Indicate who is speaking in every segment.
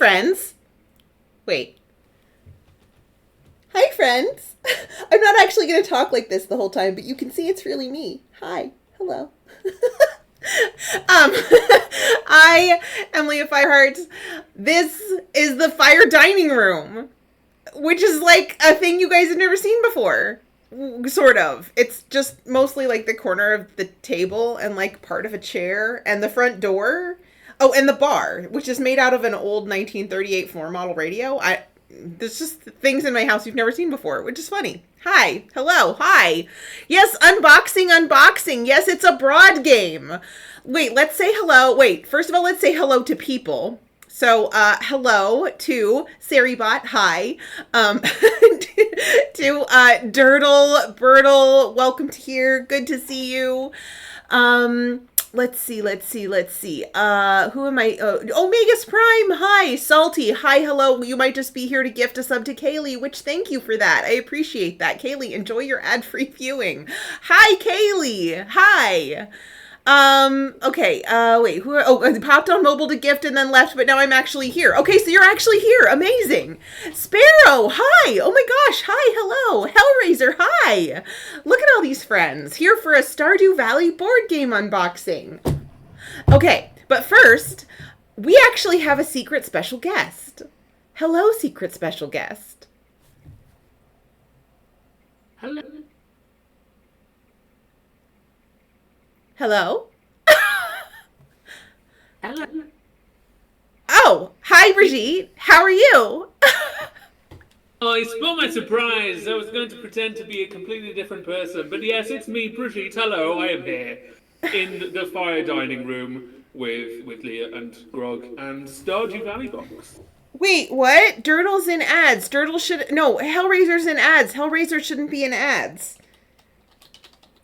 Speaker 1: friends. Wait. Hi, friends. I'm not actually going to talk like this the whole time, but you can see it's really me. Hi. Hello. I am Leah Fireheart. This is the Fire Dining Room, which is like a thing you guys have never seen before. Sort of. It's just mostly like the corner of the table and like part of a chair and the front door. Oh, and the bar, which is made out of an old 1938 floor model radio. There's just things in my house you've never seen before, which is funny. Hi. Hello. Hi. Yes, unboxing. Yes, it's a broad game. Wait, let's say hello. Wait, first of all, let's say hello to people. So, hello to Saribot. Hi. To Dirtle, Birtle, welcome to here. Good to see you. Let's see. Who am I? Omega's Prime. Hi. Salty. Hi. Hello. You might just be here to gift a sub to Kaylee, which thank you for that. I appreciate that. Kaylee, enjoy your ad-free viewing. Hi, Kaylee. Hi. Okay, wait, I popped on mobile to gift and then left, but now I'm actually here. Okay, so you're actually here. Amazing. Sparrow, hi. Oh my gosh, hi, hello. Hellraiser, hi. Look at all these friends here for a Stardew Valley board game unboxing. Okay, but first, we actually have a secret special guest. Hello, secret special guest.
Speaker 2: Hello.
Speaker 1: Hello?
Speaker 2: Hello.
Speaker 1: Oh, hi, Brigitte. How are you?
Speaker 2: Oh, you spoiled my surprise. I was going to pretend to be a completely different person, but yes, it's me, Brigitte. Hello, I am here in the Fire Dining Room with Leah and Grog and Stardew Valley Box.
Speaker 1: Wait, what? Dirtle's in ads. Hellraiser's in ads. Hellraiser shouldn't be in ads.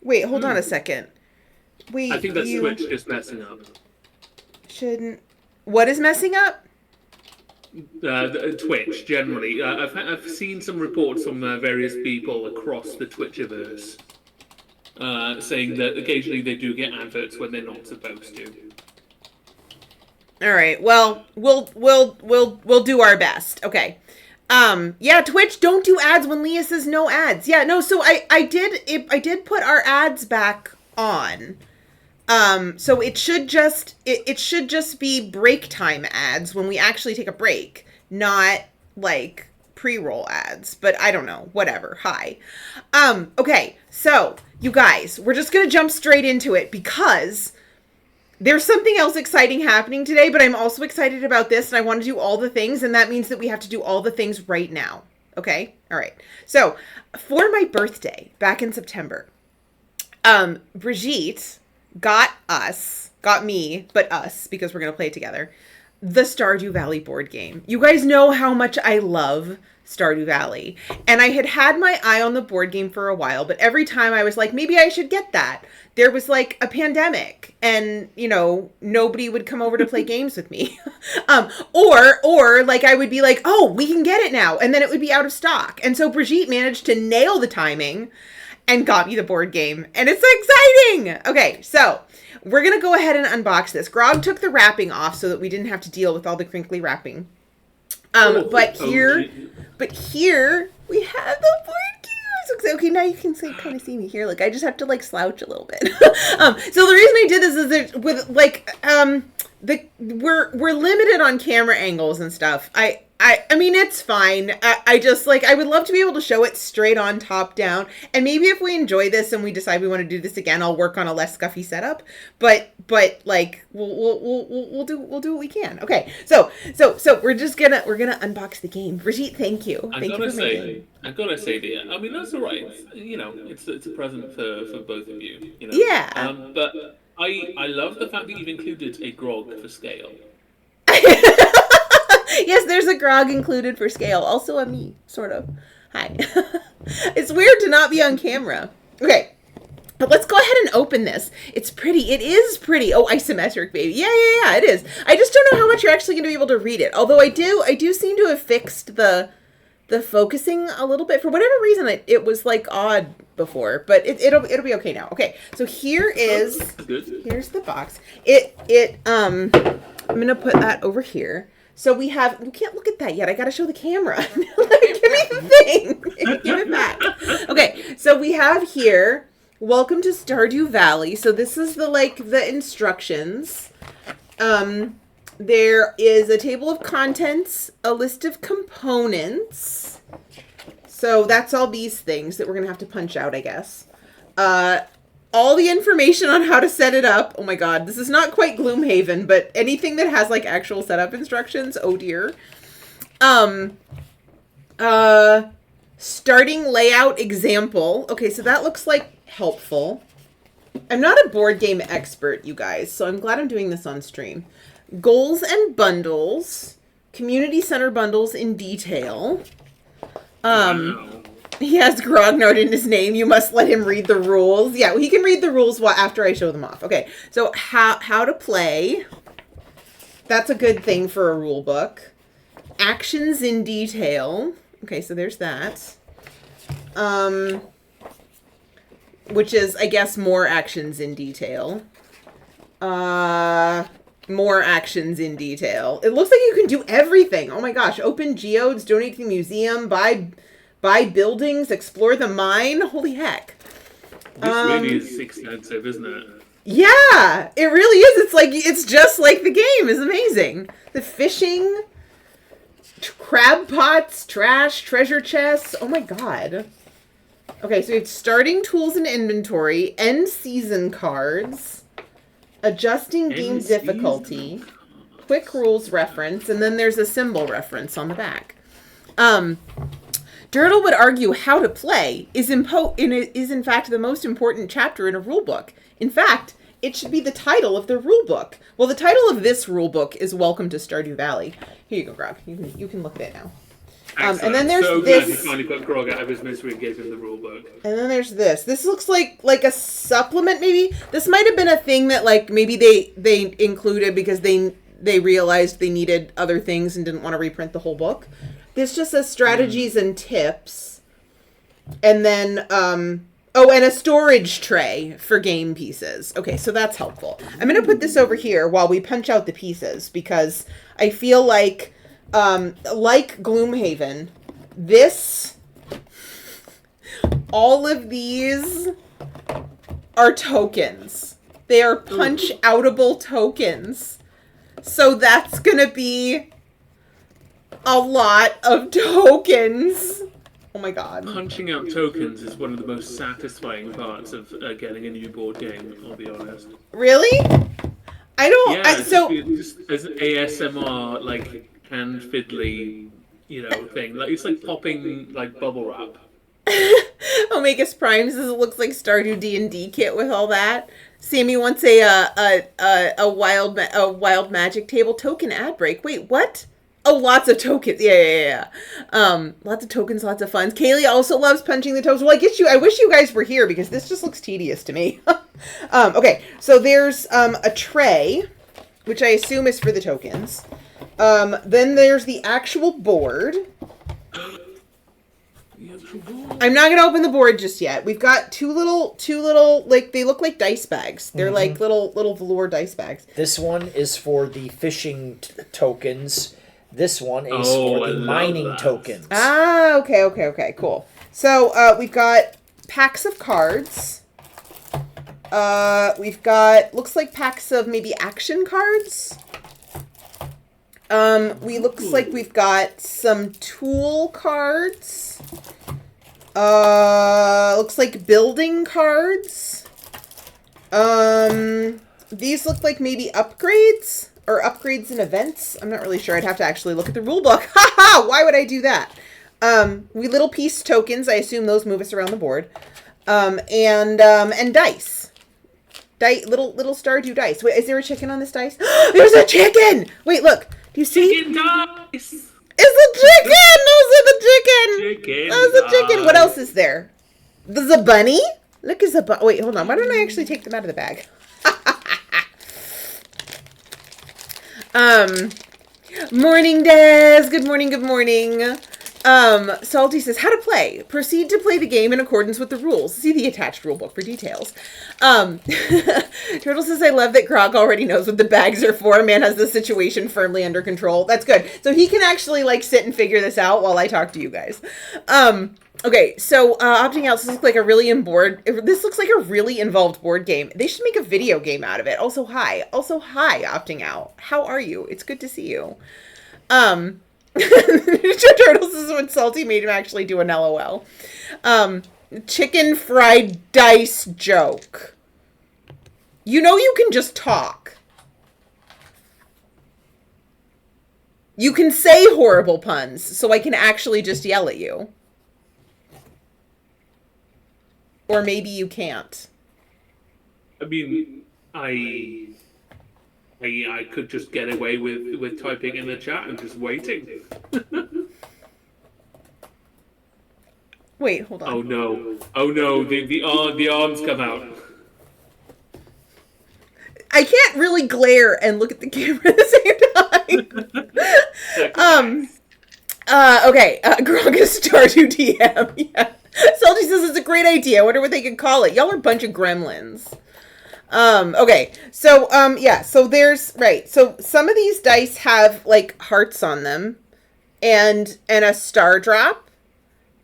Speaker 1: Wait, hold on a second. Wait,
Speaker 2: I think that's Twitch just messing up.
Speaker 1: Shouldn't. What is messing up?
Speaker 2: Twitch, generally. I've seen some reports from various people across the Twitchiverse saying that occasionally they do get adverts when they're not supposed to.
Speaker 1: All right. Well, we'll do our best. Okay. Yeah, Twitch, don't do ads when Leah says no ads. Yeah, no. So I did put our ads back on. So it should just be break time ads when we actually take a break, not like pre-roll ads, but I don't know, whatever. Hi. Okay. So you guys, we're just going to jump straight into it because there's something else exciting happening today, but I'm also excited about this and I want to do all the things. And that means that we have to do all the things right now. Okay. All right. So for my birthday back in September, Brigitte got me, but us, because we're going to play it together, the Stardew Valley board game. You guys know how much I love Stardew Valley. And I had my eye on the board game for a while, but every time I was like, maybe I should get that. There was like a pandemic and, nobody would come over to play games with me. Or like I would be like, oh, we can get it now. And then it would be out of stock. And so Brigitte managed to nail the timing and got me the board game. And it's exciting! Okay, so we're going to go ahead and unbox this. Grog took the wrapping off so that we didn't have to deal with all the crinkly wrapping. But here we have the board game. So, okay, now you can kind of see me here. Like, I just have to, like, slouch a little bit. So the reason I did this is that with, like, we're limited on camera angles and stuff. I mean, it's fine. I just, like, I would love to be able to show it straight on, top down. And maybe if we enjoy this and we decide we want to do this again, I'll work on a less scuffy setup. But like, we'll do what we can. Okay. So we're gonna unbox the game. Brigitte, thank you.
Speaker 2: I've gotta say, dear. I mean, that's all right. It's a present for both of you.
Speaker 1: Yeah.
Speaker 2: But I love the fact that you've included a grog for scale.
Speaker 1: Yes, there's a grog included for scale. Also a me, sort of. Hi. It's weird to not be on camera. Okay. But let's go ahead and open this. It's pretty. It is pretty. Oh, isometric, baby. Yeah, it is. I just don't know how much you're actually going to be able to read it. Although I do seem to have fixed the focusing a little bit. For whatever reason, it was like odd before, but it'll be okay now. Okay. So here's the box. I'm going to put that over here. So we can't look at that yet. I got to show the camera. Give me the thing. Give it back. Okay, so we have here, welcome to Stardew Valley. So this is the instructions. There is a table of contents, a list of components. So that's all these things that we're going to have to punch out, I guess. All the information on how to set it up. Oh my god, this is not quite Gloomhaven, but anything that has actual setup instructions, oh dear. Starting layout example. Okay, so that looks helpful. I'm not a board game expert, you guys, so I'm glad I'm doing this on stream. Goals and bundles. Community center bundles in detail. He has Grognard in his name. You must let him read the rules. Yeah, he can read the rules after I show them off. Okay, so how to play. That's a good thing for a rule book. Actions in detail. Okay, so there's that. Which is, I guess, more actions in detail. More actions in detail. It looks like you can do everything. Oh my gosh. Open geodes, donate to the museum, buy buildings, explore the mine. Holy heck.
Speaker 2: This really is extensive, isn't it?
Speaker 1: Yeah, it really is. It's just like the game. It's amazing. The fishing, crab pots, trash, treasure chests. Oh my god. Okay, so we have starting tools and inventory, end season cards, adjusting game difficulty, quick rules reference, and then there's a symbol reference on the back. Dirtle would argue how to play is in fact the most important chapter in a rule book. In fact, it should be the title of the rule book. Well, the title of this rule book is Welcome to Stardew Valley. Here you go, Grog. You can look at it now. And then there's this.
Speaker 2: Glad you finally got Grog out of his misery and gave him the rule book.
Speaker 1: And then there's this. This looks like a supplement, maybe. This might have been a thing that maybe they included because they realized they needed other things and didn't want to reprint the whole book. This just says strategies and tips. And then, and a storage tray for game pieces. Okay, so that's helpful. I'm going to put this over here while we punch out the pieces because I feel like Gloomhaven, all of these are tokens. They are punch-outable tokens. So that's going to be a lot of tokens. Oh my god.
Speaker 2: Punching out tokens is one of the most satisfying parts of getting a new board game, I'll be honest.
Speaker 1: Really? I don't...
Speaker 2: Yeah, just as ASMR, hand fiddly, thing. It's like popping, bubble wrap.
Speaker 1: Omegas Prime says it looks like Stardew D&D kit with all that. Sammy wants a wild magic table token ad break. Wait, what? Oh, lots of tokens. Yeah. Lots of tokens, lots of funds. Kaylee also loves punching the toes. Well, I wish you guys were here because this just looks tedious to me. Okay, so there's a tray, which I assume is for the tokens. Then there's the actual board. I'm not gonna open the board just yet. We've got two little they look like dice bags. They're like little velour dice bags.
Speaker 3: This one is for the fishing tokens. This one is for the mining tokens.
Speaker 1: Ah, okay, cool. So we've got packs of cards. We've got looks like packs of maybe action cards. Looks like we've got some tool cards. Looks like building cards. These look like maybe upgrades or upgrades and events. I'm not really sure. I'd have to actually look at the rule book. Haha! Why would I do that? We little piece tokens. I assume those move us around the board. And dice. Little Stardew dice. Wait, is there a chicken on this dice? There's a chicken! Wait, look. Do you see?
Speaker 2: Chicken dice!
Speaker 1: It's a chicken! Those are the chicken! What else is there? There's a bunny? Look, it's a bunny. Wait, hold on. Why don't I actually take them out of the bag? Morning, Des. Good morning. Salty says, how to play. Proceed to play the game in accordance with the rules. See the attached rulebook for details. Turtle says, I love that Grog already knows what the bags are for. Man has the situation firmly under control. That's good. So he can actually, like, sit and figure this out while I talk to you guys. Okay, so opting out, this looks like a really involved board game. They should make a video game out of it. Also, hi, opting out. How are you? It's good to see you. Turtles is what Salty made him actually do an LOL. Chicken fried dice joke. You know you can just talk. You can say horrible puns, so I can actually just yell at you. Or maybe you can't.
Speaker 2: I mean, I could just get away with typing in the chat and just waiting.
Speaker 1: Wait, hold on.
Speaker 2: Oh no! The arms come out.
Speaker 1: I can't really glare and look at the camera at the same time. Okay. Grog is Stardew DM. Yeah. Salty says it's a great idea. I wonder what they could call it. Y'all are a bunch of gremlins. Okay. So, yeah. So there's, right. So some of these dice have, like, hearts on them. And a star drop.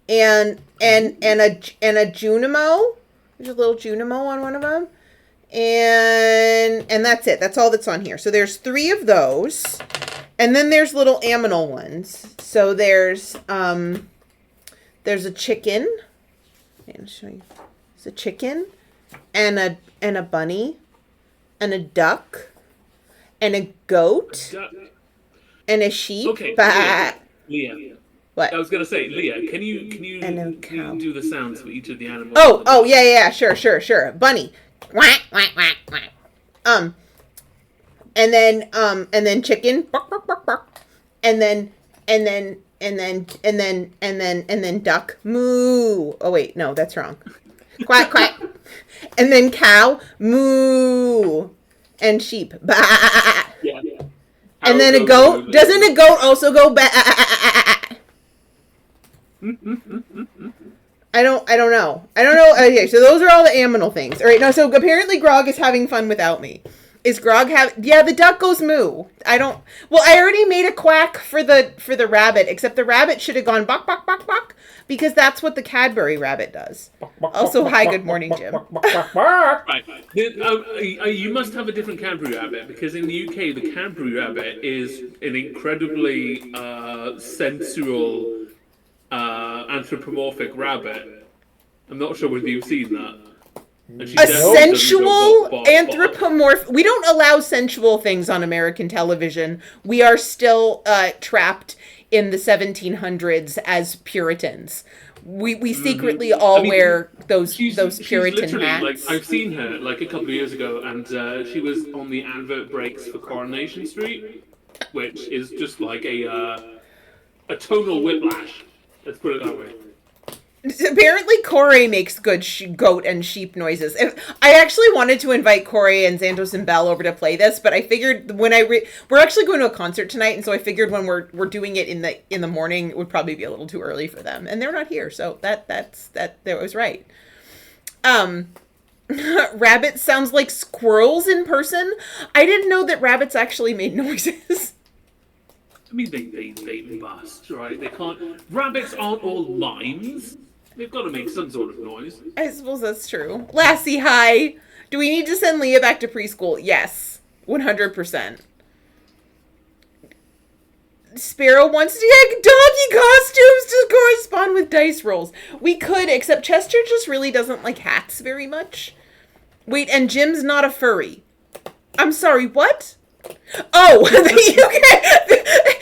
Speaker 1: And a Junimo. There's a little Junimo on one of them. And that's it. That's all that's on here. So there's 3 of those. And then there's little aminal ones. So there's a chicken. I'll show you. There's a chicken and a bunny and a duck and a goat and a sheep.
Speaker 2: Okay, Leah.
Speaker 1: What?
Speaker 2: I was gonna say, Leah, can you do the sounds for each of the animals?
Speaker 1: Oh, yeah, sure. Bunny. Quack, quack, quack, quack. And then chicken. Bark, bark, bark, bark. And then duck. Moo. Oh wait, no, that's wrong. Quack, quack. And then cow. Moo. And sheep. Bah.
Speaker 2: Yeah.
Speaker 1: And then a goat. Doesn't a goat also go bah? I don't know. Okay, so those are all the aminal things. All right, no, so apparently Grog is having fun without me. Is Grog yeah, the duck goes moo. I already made a quack for the rabbit, except the rabbit should have gone bok, bok, bok, bok, because that's what the Cadbury rabbit does. Also, hi, good morning, Jim.
Speaker 2: Right. You must have a different Cadbury rabbit, because in the UK, the Cadbury rabbit is an incredibly sensual anthropomorphic rabbit. I'm not sure whether you've seen that.
Speaker 1: A sensual anthropomorphic. We don't allow sensual things on American television. We are still trapped in the 1700s as Puritans. We secretly wear those Puritan hats.
Speaker 2: Like, I've seen her like a couple of years ago, and she was on the advert breaks for Coronation Street, which is just like a tonal whiplash. Let's put it that way.
Speaker 1: Apparently, Corey makes good goat and sheep noises. I actually wanted to invite Corey and Xantos and Belle over to play this, but I figured when we're actually going to a concert tonight, and so I figured when we're doing it in the morning, it would probably be a little too early for them, and they're not here, so that was right. Rabbit sounds like squirrels in person. I didn't know that rabbits actually made noises.
Speaker 2: I mean, they must, right? They can't. Rabbits aren't all mimes. They've got to make some sort of noise.
Speaker 1: I suppose that's true. Lassie, hi. Do we need to send Leah back to preschool? Yes, 100%. Sparrow wants to get doggy costumes to correspond with dice rolls. We could, except Chester just really doesn't like hats very much. Wait, and Jim's not a furry. I'm sorry, what? Oh, the UK.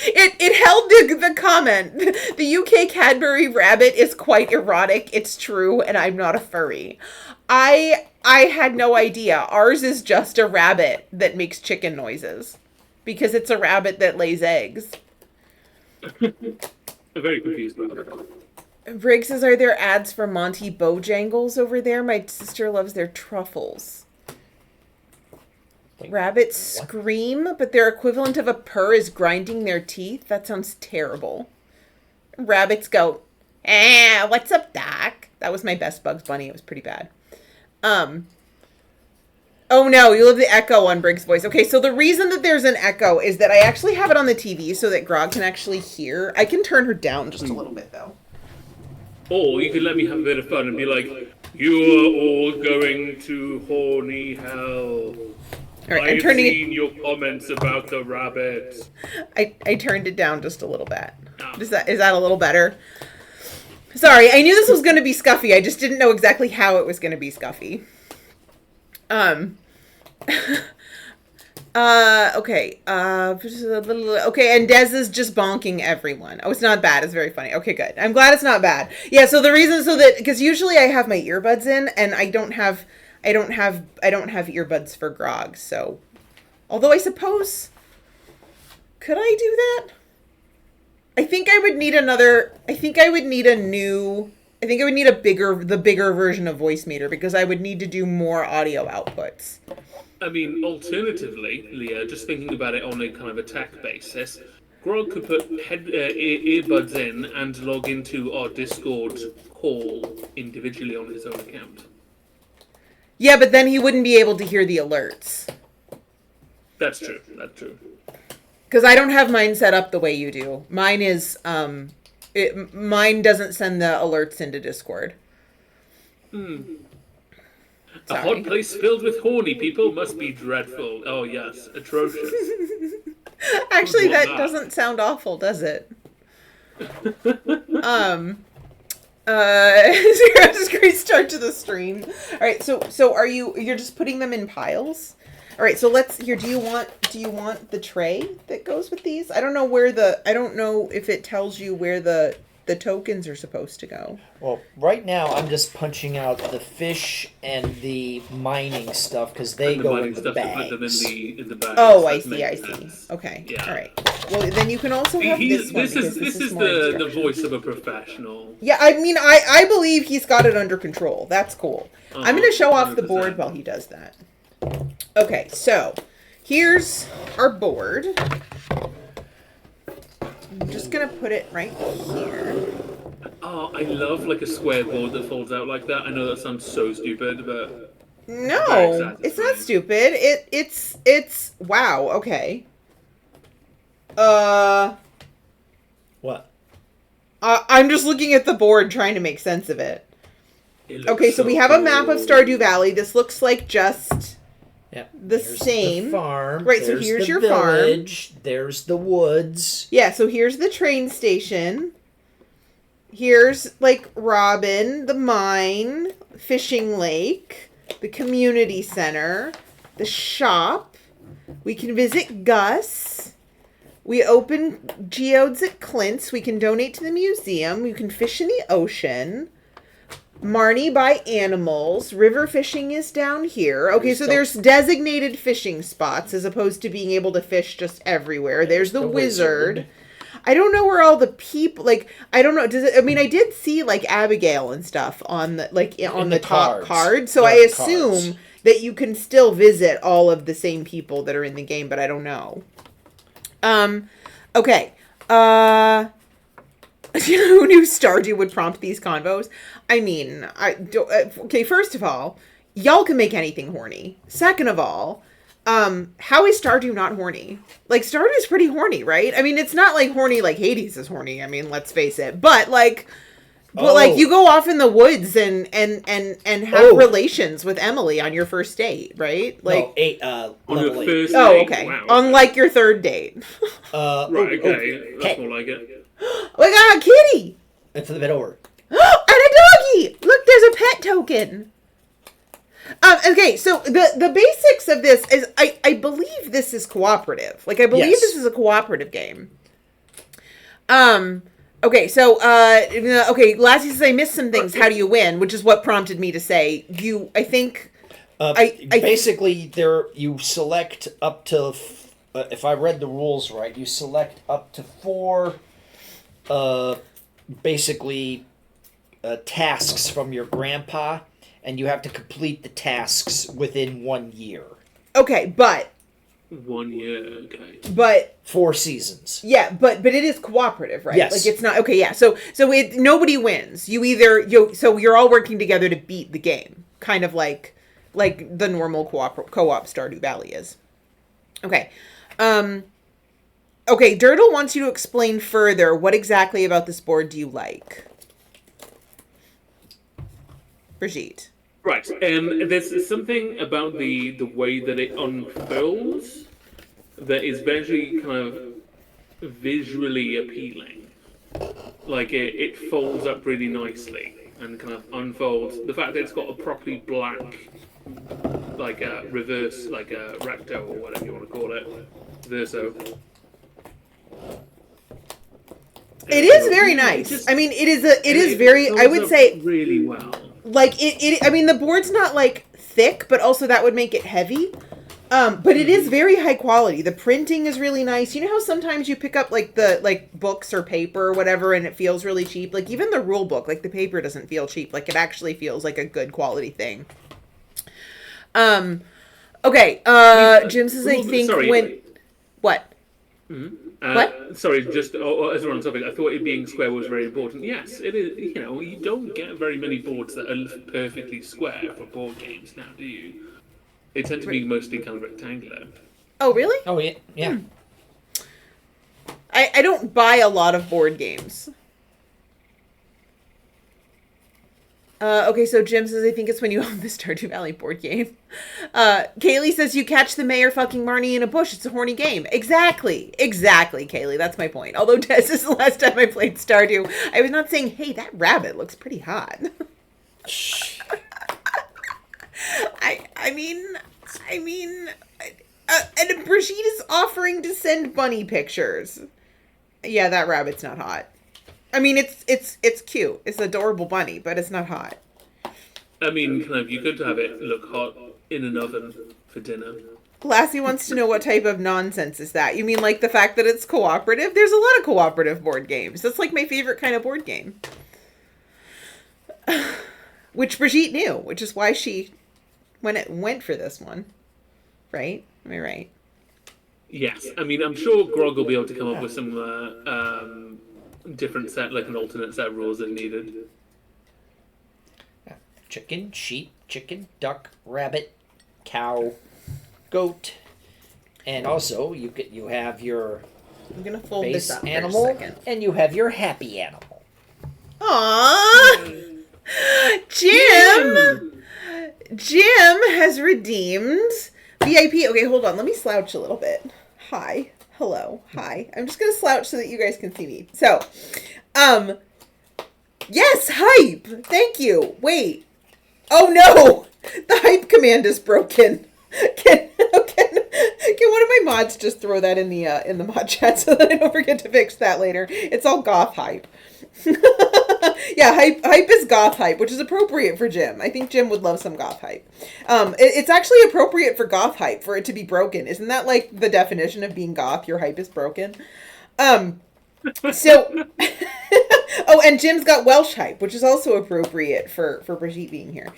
Speaker 1: It held the comment. The UK Cadbury rabbit is quite erotic. It's true, and I'm not a furry. I had no idea. Ours is just a rabbit that makes chicken noises because it's a rabbit that lays eggs.
Speaker 2: I'm very confused about that.
Speaker 1: Briggs says, "Are there ads for Monty Bojangles over there? My sister loves their truffles."
Speaker 3: Wait,
Speaker 1: Rabbits scream, but their equivalent of a purr is grinding their teeth. That sounds terrible. Rabbits go, what's up, Doc? That was my best Bugs Bunny. It was pretty bad. Oh no, you love the echo on Brig's voice. Okay, so the reason that there's an echo is that I actually have it on the TV so that Grog can actually hear. I can turn her down just a little bit, though.
Speaker 2: Or you could let me have a bit of fun and be like, you are all going to horny hell.
Speaker 1: All right,
Speaker 2: I've seen your comments about the rabbit.
Speaker 1: I turned it down just a little bit. Is that a little better? Sorry, I knew this was going to be scuffy. I just didn't know exactly how it was going to be scuffy. Okay. Okay, and Dez is just bonking everyone. Oh, it's not bad. It's very funny. Okay, good. I'm glad it's not bad. Yeah, so the reason, because usually I have my earbuds in, and I don't have earbuds for Grog, so, although I suppose, could I do that? I think I would need the bigger version of Voice Meter, because I would need to do more audio outputs.
Speaker 2: I mean, alternatively, Leah, just thinking about it on a kind of attack basis, Grog could put earbuds in and log into our Discord call individually on his own account.
Speaker 1: Yeah, but then he wouldn't be able to hear the alerts.
Speaker 2: That's true.
Speaker 1: Because I don't have mine set up the way you do. Mine is, mine doesn't send the alerts into Discord.
Speaker 2: A hot place filled with horny people must be dreadful. Oh yes, atrocious.
Speaker 1: Actually, that doesn't sound awful, does it? It's a great start to the stream. All right, so you're just putting them in piles? All right, so do you want the tray that goes with these? I don't know if it tells you where the tokens are supposed to go.
Speaker 3: Well, right now I'm just punching out the fish and the mining stuff because they go in the bags.
Speaker 2: Put them in the bags.
Speaker 1: Oh, I see.
Speaker 2: Sense.
Speaker 1: Okay,
Speaker 2: Yeah.
Speaker 1: all right. Well, then you can also have this one. This is
Speaker 2: the voice of a professional.
Speaker 1: Yeah, I mean, I believe he's got it under control. That's cool. I'm going to show off the
Speaker 2: 100%.
Speaker 1: board while he does that. Okay, so here's our board. I'm just going to put it right here.
Speaker 2: Oh, I love like a square board that folds out like that. I know that sounds so stupid, but
Speaker 1: no, it's not stupid. It's wow. Okay.
Speaker 3: What?
Speaker 1: I'm just looking at the board trying to make sense of it. Okay, so we have a map of Stardew Valley. This looks like just the same.
Speaker 3: The farm.
Speaker 1: Right, so here's your
Speaker 3: village.
Speaker 1: farm.
Speaker 3: There's the woods.
Speaker 1: Yeah, so here's the train station. Here's, like, Robin, the mine, fishing lake, the community center, the shop. We can visit Gus. We open geodes at Clint's. We can donate to the museum. We can fish in the ocean. Marnie buy animals. River fishing is down here. Okay, so there's designated fishing spots as opposed to being able to fish just everywhere. There's the wizard. I don't know where all the people, like, I don't know. I did see, like, Abigail and stuff on the, on the top card. So I assume that you can still visit all of the same people that are in the game, but I don't know. Okay. Who knew Stardew would prompt these convos? I mean, okay, first of all, y'all can make anything horny. Second of all, how is Stardew not horny? Like, Stardew's pretty horny, right? I mean, it's not like horny like Hades is horny. I mean, let's face it. But like you go off in the woods and have relations with Emily on your first date, right? Like
Speaker 2: on your first date.
Speaker 1: Oh, okay.
Speaker 2: Wow.
Speaker 1: Unlike your third date.
Speaker 2: Right, okay. That's more like it.
Speaker 1: Oh my god, kitty!
Speaker 3: And flip it over.
Speaker 1: And a doggy! Look, there's a pet token. Okay, so the basics of this is I believe this is cooperative. Like, I believe this is a cooperative game. Okay, so Lassie says I missed some things. How do you win? Which is what prompted me to say I think.
Speaker 3: Basically, you select up to. If I read the rules right, you select up to 4. Tasks from your grandpa, and you have to complete the tasks within 1 year.
Speaker 1: Okay, but
Speaker 2: 1 year, okay.
Speaker 1: But
Speaker 3: 4 seasons.
Speaker 1: yeah, but it is cooperative, right?
Speaker 3: Yes.
Speaker 1: Like it's not okay. Yeah, so nobody wins. So you're all working together to beat the game, kind of like the normal co-op Stardew Valley is. Okay. Okay, Dirtle wants you to explain further what exactly about this board do you like? Brigitte.
Speaker 2: Right. There's something about the way that it unfolds that is very kind of visually appealing. Like it folds up really nicely and kind of unfolds. The fact that it's got a properly black, like a reverse, like a recto or whatever you want to call it, verso.
Speaker 1: It is very nice. I mean, it is very, I would say,
Speaker 2: really well.
Speaker 1: Like I mean, the board's not like thick, but also that would make it heavy. But it is very high quality. The printing is really nice. You know how sometimes you pick up like books or paper or whatever and it feels really cheap? Like even the rule book, like the paper doesn't feel cheap. Like it actually feels like a good quality thing. Okay, Jim says I think what?
Speaker 2: Mm-hmm.
Speaker 1: What?
Speaker 2: Sorry, just as we're on topic, I thought it being square was very important. Yes, it is. You know, you don't get very many boards that are perfectly square for board games now, do you? They tend to be mostly kind of rectangular.
Speaker 1: Oh, really?
Speaker 3: Oh, yeah. Yeah.
Speaker 1: I don't buy a lot of board games. Okay, so Jim says, I think it's when you own the Stardew Valley board game. Kaylee says, you catch the mayor fucking Marnie in a bush. It's a horny game. Exactly, Kaylee. That's my point. Although, this is the last time I played Stardew. I was not saying, hey, that rabbit looks pretty hot. I mean, and Brigitte is offering to send bunny pictures. Yeah, that rabbit's not hot. I mean, it's cute. It's an adorable bunny, but it's not hot.
Speaker 2: I mean, kind of, you could have it look hot in an oven for dinner.
Speaker 1: Lassie wants to know what type of nonsense is that. You mean like the fact that it's cooperative? There's a lot of cooperative board games. That's like my favorite kind of board game. Which Brigitte knew, which is why she went for this one. Right? Am I right?
Speaker 2: Yes. I mean, I'm sure Grog will be able to come up with some different set, like an alternate set of rules if needed.
Speaker 3: Chicken, sheep, chicken, duck, rabbit, cow, goat, and also you have your
Speaker 1: I'm gonna fold
Speaker 3: base
Speaker 1: this up
Speaker 3: animal,
Speaker 1: for a second.
Speaker 3: and you have your happy animal.
Speaker 1: Aww! Jim has redeemed VIP. Okay, hold on. Let me slouch a little bit. Hi. Hello. Hi. I'm just going to slouch so that you guys can see me. So, yes, hype. Thank you. Wait. Oh no. The hype command is broken. Can one of my mods just throw that in the mod chat so that I don't forget to fix that later? It's all goth hype. Yeah, hype is goth hype, which is appropriate for Jim. I think Jim would love some goth hype. It's actually appropriate for goth hype for it to be broken. Isn't that like the definition of being goth? Your hype is broken. So, oh, and Jim's got Welsh hype, which is also appropriate for Brigitte being here.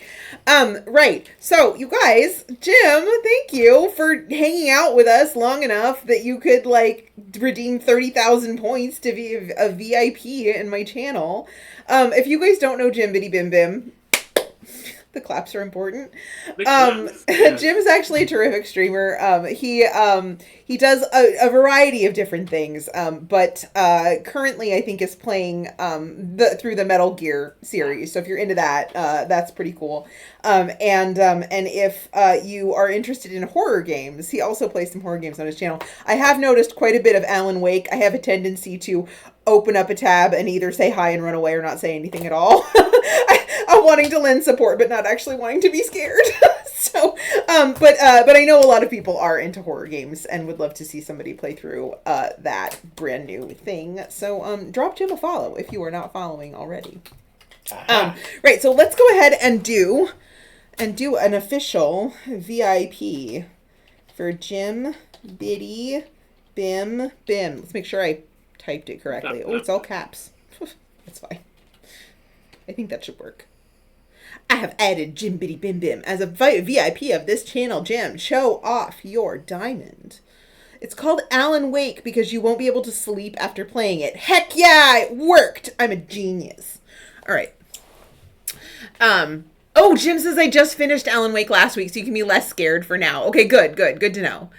Speaker 1: Right. So, you guys, Jim, thank you for hanging out with us long enough that you could, like, redeem 30,000 points to be a VIP in my channel. If you guys don't know Jim Bitty Bim Bim, the claps are important. Jim's actually a terrific streamer. He does a variety of different things, but currently I think is playing through the Metal Gear series. So if you're into that, that's pretty cool. And if you are interested in horror games, he also plays some horror games on his channel. I have noticed quite a bit of Alan Wake. I have a tendency to open up a tab and either say hi and run away or not say anything at all. I'm wanting to lend support, but not actually wanting to be scared. So, but I know a lot of people are into horror games and would love to see somebody play through that brand new thing. So, drop Jim a follow if you are not following already. Right. So let's go ahead and do an official VIP for Jim Bitty Bim Bim. Let's make sure I typed it correctly. Oh, it's all caps. That's fine. I think that should work. I have added Jim Bitty Bim Bim as a VIP of this channel. Jim, show off your diamond. It's called Alan Wake because you won't be able to sleep after playing it. Heck yeah, it worked. I'm a genius. All right. Oh, Jim says I just finished Alan Wake last week, so you can be less scared for now. Okay, good to know.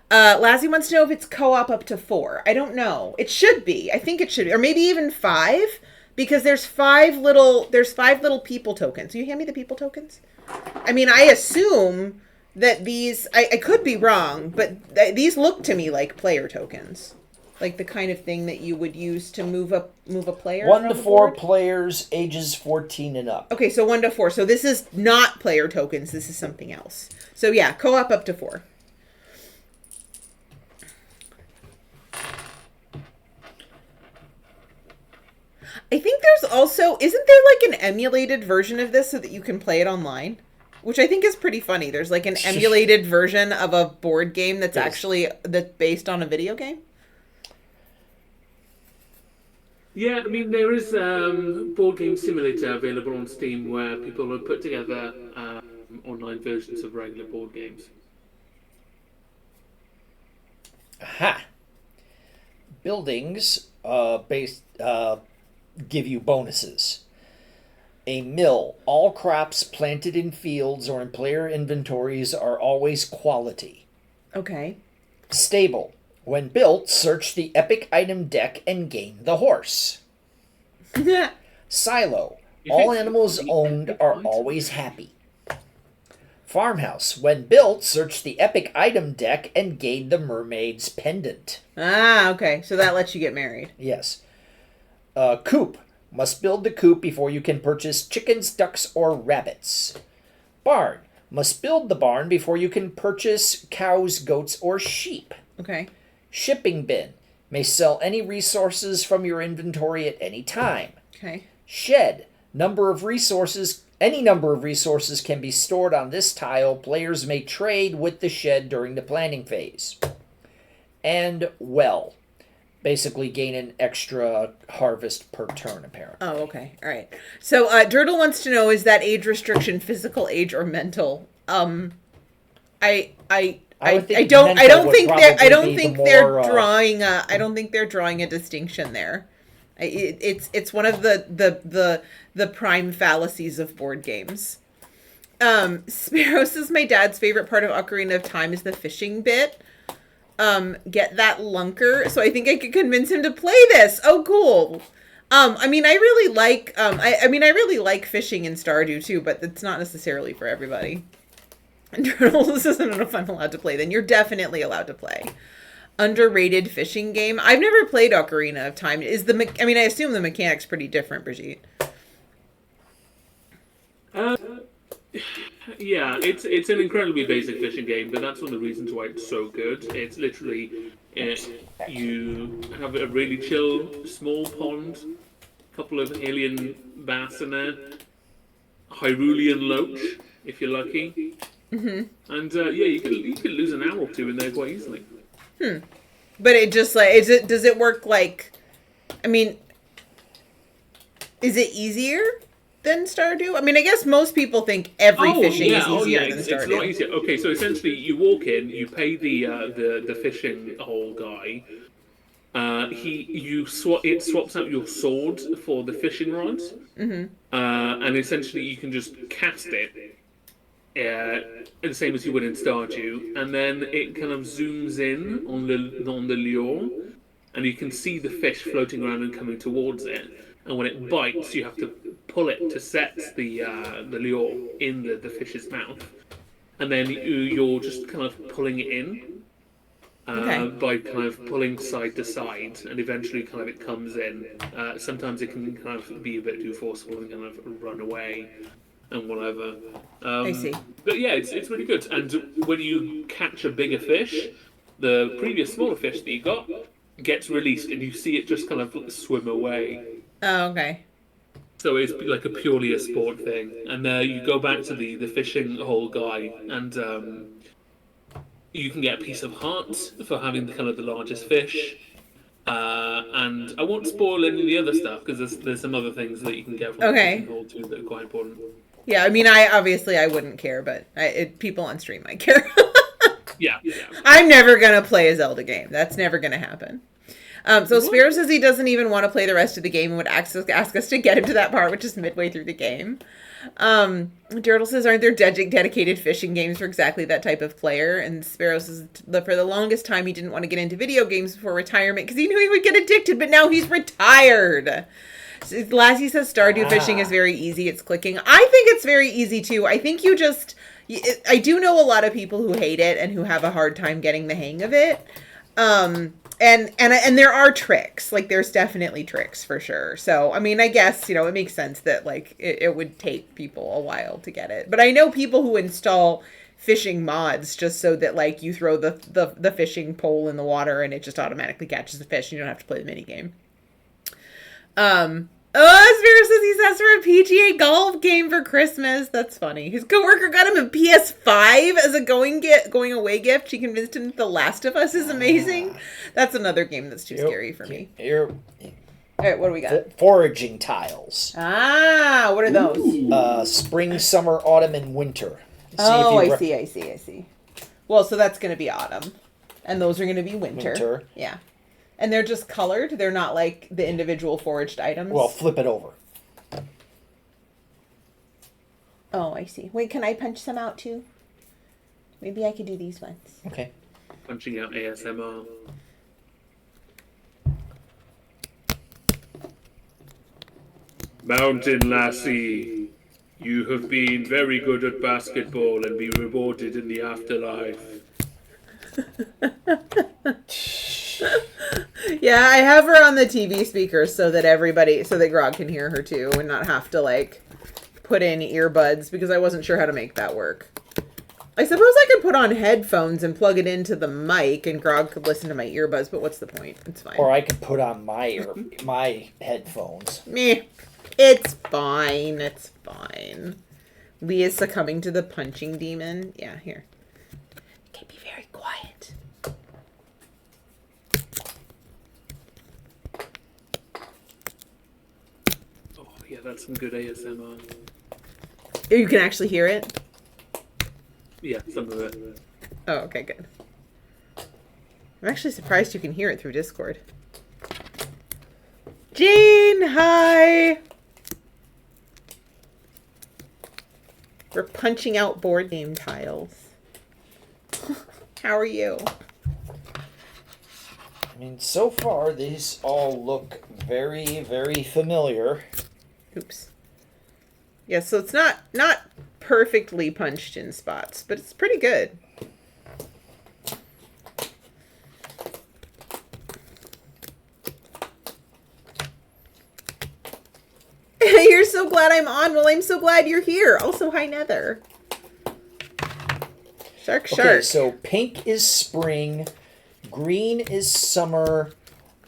Speaker 1: Lassie wants to know if it's co-op up to 4. I don't know. It should be. I think it should be. Or maybe even 5, because there's 5 little people tokens. Will you hand me the people tokens? I mean, I assume that these, I could be wrong, but these look to me like player tokens. Like the kind of thing that you would use to move a player.
Speaker 3: 1 to 4 players, ages 14 and up.
Speaker 1: Okay, so 1 to 4. So this is not player tokens. This is something else. So yeah, co-op up to 4. I think there's also, isn't there like an emulated version of this so that you can play it online? Which I think is pretty funny. There's like an emulated version of a board game that's that's based on a video game.
Speaker 2: Yeah, I mean, there is Board Game Simulator available on Steam where people have put together online versions of regular board games.
Speaker 3: Aha! Buildings give you bonuses. A mill. All crops planted in fields or in player inventories are always quality.
Speaker 1: Okay.
Speaker 3: Stable. When built, search the epic item deck and gain the horse. Silo. All animals owned are always happy. Farmhouse. When built, search the epic item deck and gain the mermaid's pendant.
Speaker 1: Ah, okay. So that lets you get married.
Speaker 3: Yes. Coop. Must build the coop before you can purchase chickens, ducks, or rabbits. Barn. Must build the barn before you can purchase cows, goats, or sheep.
Speaker 1: Okay.
Speaker 3: Shipping bin. May sell any resources from your inventory at any time.
Speaker 1: Okay.
Speaker 3: Shed. Any number of resources can be stored on this tile. Players may trade with the shed during the planning phase. And well. Basically gain an extra harvest per turn, apparently.
Speaker 1: Oh, okay. All right. So Dirtle wants to know, is that age restriction physical age or mental? I don't think they're drawing a distinction there. It's one of the prime fallacies of board games. Sparrow says my dad's favorite part of Ocarina of Time is the fishing bit. Get that lunker. So I think I could convince him to play this. Oh, cool. I mean, I really like I really like fishing in Stardew too, but it's not necessarily for everybody. And Turtles doesn't know if I'm allowed to play. Then you're definitely allowed to play. Underrated fishing game. I've never played Ocarina of Time. I assume the mechanic's pretty different, Brigitte.
Speaker 2: Yeah, it's an incredibly basic fishing game, but that's one of the reasons why it's so good. It's literally you have a really chill small pond, a couple of alien bass in there, Hyrulean loach if you're lucky, and you can lose an hour or two in there quite easily.
Speaker 1: But it just like does it work like? I mean, is it easier than Stardew? I mean, I guess most people think every fishing is easier than Stardew.
Speaker 2: It's not easier. Okay, so essentially, you walk in, you pay the fishing hole guy. It swaps out your sword for the fishing rods, and essentially you can just cast it, the same as you would in Stardew, and then it kind of zooms in on the lure, and you can see the fish floating around and coming towards it. And when it bites, you have to pull it to set the lure in the fish's mouth, and then you're just kind of pulling it in by kind of pulling side to side, and eventually kind of it comes in. Sometimes it can kind of be a bit too forceful and kind of run away and whatever.
Speaker 1: I see.
Speaker 2: But yeah, it's really good. And when you catch a bigger fish, the previous smaller fish that you got gets released, and you see it just kind of swim away.
Speaker 1: Oh, okay.
Speaker 2: So it's like purely a sport thing. And you go back to the fishing hole guy, and you can get a piece of heart for having the largest fish. And I won't spoil any of the other stuff, because there's some other things that you can get from the fishing hole too that are quite important.
Speaker 1: Yeah, I mean, I wouldn't care, but people on stream might care.
Speaker 2: Yeah.
Speaker 1: I'm never gonna play a Zelda game. That's never gonna happen. So Spiro says he doesn't even want to play the rest of the game and would ask us to get him to that part, which is midway through the game. Dirtle says, aren't there dedicated fishing games for exactly that type of player? And Sparrow says, for the longest time, he didn't want to get into video games before retirement because he knew he would get addicted, but now he's retired. Lassie says Stardew fishing is very easy. It's clicking. I think it's very easy, too. I think you just... I do know a lot of people who hate it and who have a hard time getting the hang of it. And there are tricks. Like, there's definitely tricks for sure. So, I mean, I guess, it makes sense that, like, it would take people a while to get it. But I know people who install fishing mods just so that, like, you throw the fishing pole in the water and it just automatically catches the fish and you don't have to play the minigame. Spiro says he's asked for a PGA golf game for Christmas. That's funny. His coworker got him a PS5 as a going away gift. She convinced him that The Last of Us is amazing. That's another game that's too scary for me.
Speaker 3: Here.
Speaker 1: All right, what do we got?
Speaker 3: Foraging tiles.
Speaker 1: Ah, what are those?
Speaker 3: Spring, summer, autumn, and winter.
Speaker 1: I see. Well, so that's going to be autumn. And those are going to be winter. Yeah. And they're just colored? They're not like the individual foraged items?
Speaker 3: Well, flip it over.
Speaker 1: Oh, I see. Wait, can I punch some out too? Maybe I could do these ones.
Speaker 3: Okay.
Speaker 2: Punching out ASMR. Mountain Lassie, you have been very good at basketball and be rewarded in the afterlife.
Speaker 1: Yeah, I have her on the TV speakers so that Grog can hear her too and not have to, like, put in earbuds because I wasn't sure how to make that work. I suppose I could put on headphones and plug it into the mic and Grog could listen to my earbuds, but what's the point? It's fine.
Speaker 3: Or I could put on my headphones.
Speaker 1: Meh. It's fine. It's fine. Lee is succumbing to the punching demon. Yeah, here. Okay, be very quiet.
Speaker 2: Oh, yeah, that's some good ASMR.
Speaker 1: You can actually hear it?
Speaker 2: Yeah, some of it.
Speaker 1: Oh, okay, good. I'm actually surprised you can hear it through Discord. Jean, hi! We're punching out board game tiles. How are you?
Speaker 3: I mean, so far, these all look very, very familiar.
Speaker 1: Oops. Yeah, so it's not perfectly punched in spots, but it's pretty good. You're so glad I'm on. Well, I'm so glad you're here. Also, hi, Nether. Shark.
Speaker 3: Okay, so pink is spring, green is summer,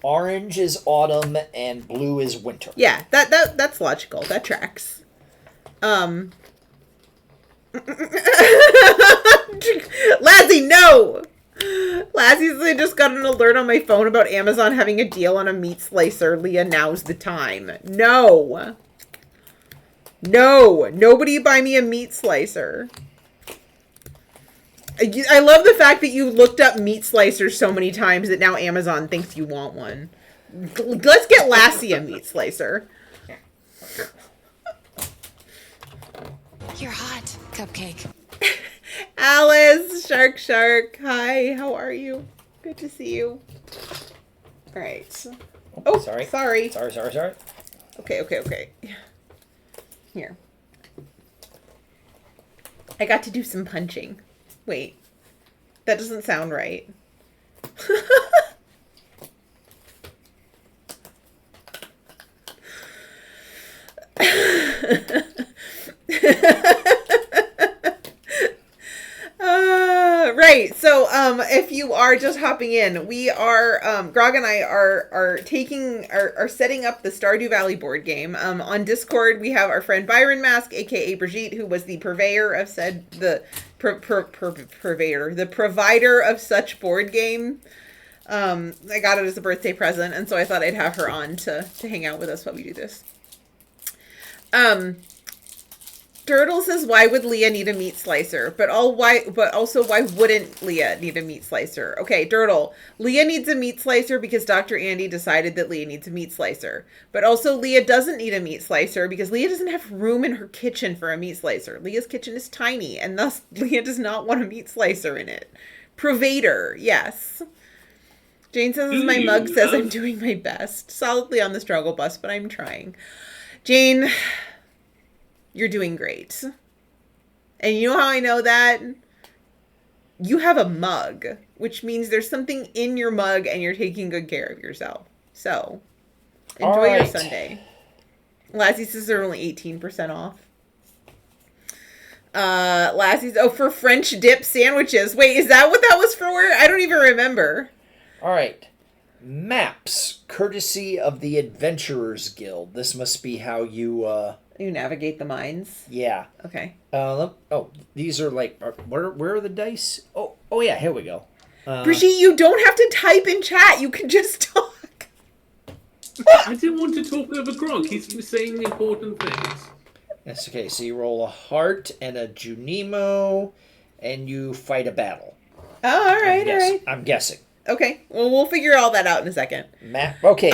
Speaker 3: orange is autumn, and blue is winter.
Speaker 1: Yeah, that's logical. That tracks. Lassie, no! Lassie says I just got an alert on my phone about Amazon having a deal on a meat slicer. Leah, now's the time. No! Nobody buy me a meat slicer. I love the fact that you looked up meat slicers so many times that now Amazon thinks you want one. Let's get Lassie a meat slicer.
Speaker 4: You're hot, Cupcake.
Speaker 1: Alice, Shark. Hi, how are you? Good to see you. All right. Oh, sorry.
Speaker 3: Sorry.
Speaker 1: Okay. Here. I got to do some punching. Wait. That doesn't sound right. Right. So, if you are just hopping in, we are, Grog and I are setting up the Stardew Valley board game. On Discord, we have our friend Byron Mask, aka Brigitte, who was the purveyor of the provider of such board game. I got it as a birthday present, and so I thought I'd have her on to hang out with us while we do this. Dirtle says, "Why would Leah need a meat slicer?" But also, why wouldn't Leah need a meat slicer? Okay, Dirtle. Leah needs a meat slicer because Dr. Andy decided that Leah needs a meat slicer. But also, Leah doesn't need a meat slicer because Leah doesn't have room in her kitchen for a meat slicer. Leah's kitchen is tiny, and thus Leah does not want a meat slicer in it. Provader, yes. Jane says, as my mug says, I'm doing my best. Solidly on the struggle bus, but I'm trying. Jane, you're doing great. And you know how I know that? You have a mug, which means there's something in your mug and you're taking good care of yourself. So, enjoy your Sunday. Lassie says they're only 18% off. Lassie's, for French dip sandwiches. Wait, is that what that was for? I don't even remember.
Speaker 3: All right. Maps, courtesy of the Adventurers Guild. This must be how you
Speaker 1: navigate the mines.
Speaker 3: Yeah.
Speaker 1: Okay.
Speaker 3: These are like, where are the dice? Oh yeah, here we go.
Speaker 1: Brigitte, you don't have to type in chat. You can just talk.
Speaker 2: I didn't want to talk over Gronk. He's saying important things.
Speaker 3: That's okay. So you roll a heart and a Junimo, and you fight a battle.
Speaker 1: Oh, all right.
Speaker 3: I'm guessing.
Speaker 1: Okay. Well, we'll figure all that out in a second.
Speaker 3: Map. Okay.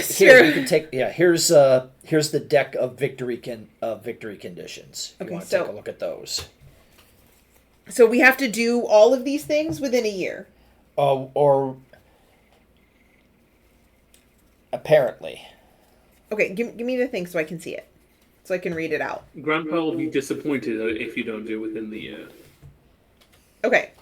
Speaker 3: Here you can take. Yeah. Here's the deck of victory conditions. If you want to take a look at those.
Speaker 1: So we have to do all of these things within a year.
Speaker 3: Or apparently.
Speaker 1: Okay. Give me the thing so I can see it, so I can read it out.
Speaker 2: Grandpa will be disappointed if you don't do it within the year.
Speaker 1: Okay.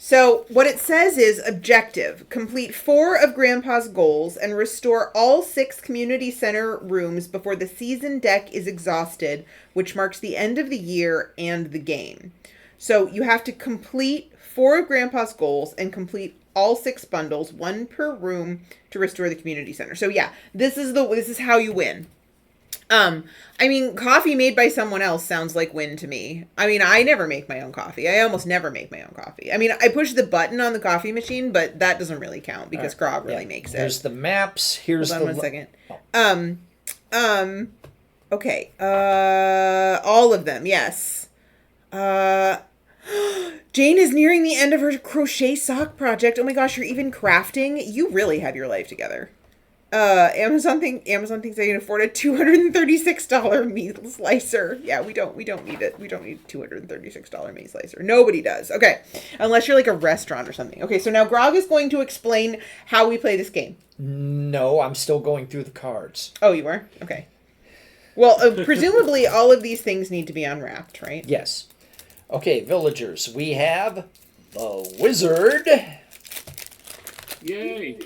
Speaker 1: So what it says is objective. Complete 4 of Grandpa's goals and restore all 6 community center rooms before the season deck is exhausted, which marks the end of the year and the game. So you have to complete 4 of Grandpa's goals and complete all 6 bundles, 1 per room, to restore the community center. So yeah, this is how you win. I mean, coffee made by someone else sounds like win to me. I mean, I never make my own coffee. I almost never make my own coffee. I mean, I push the button on the coffee machine, but that doesn't really count because Grog really makes it.
Speaker 3: Here's the maps. Here's
Speaker 1: Hold on 1 second. Okay. All of them. Yes. Jane is nearing the end of her crochet sock project. Oh my gosh, you're even crafting? You really have your life together. Amazon thinks they can afford a $236 meat slicer. Yeah, we don't need it. We don't need a $236 meat slicer. Nobody does. Okay. Unless you're like a restaurant or something. Okay, so now Grog is going to explain how we play this game.
Speaker 3: No, I'm still going through the cards.
Speaker 1: Oh, you are? Okay. Well, presumably all of these things need to be unwrapped, right?
Speaker 3: Yes. Okay, villagers. We have the Wizard.
Speaker 2: Yay.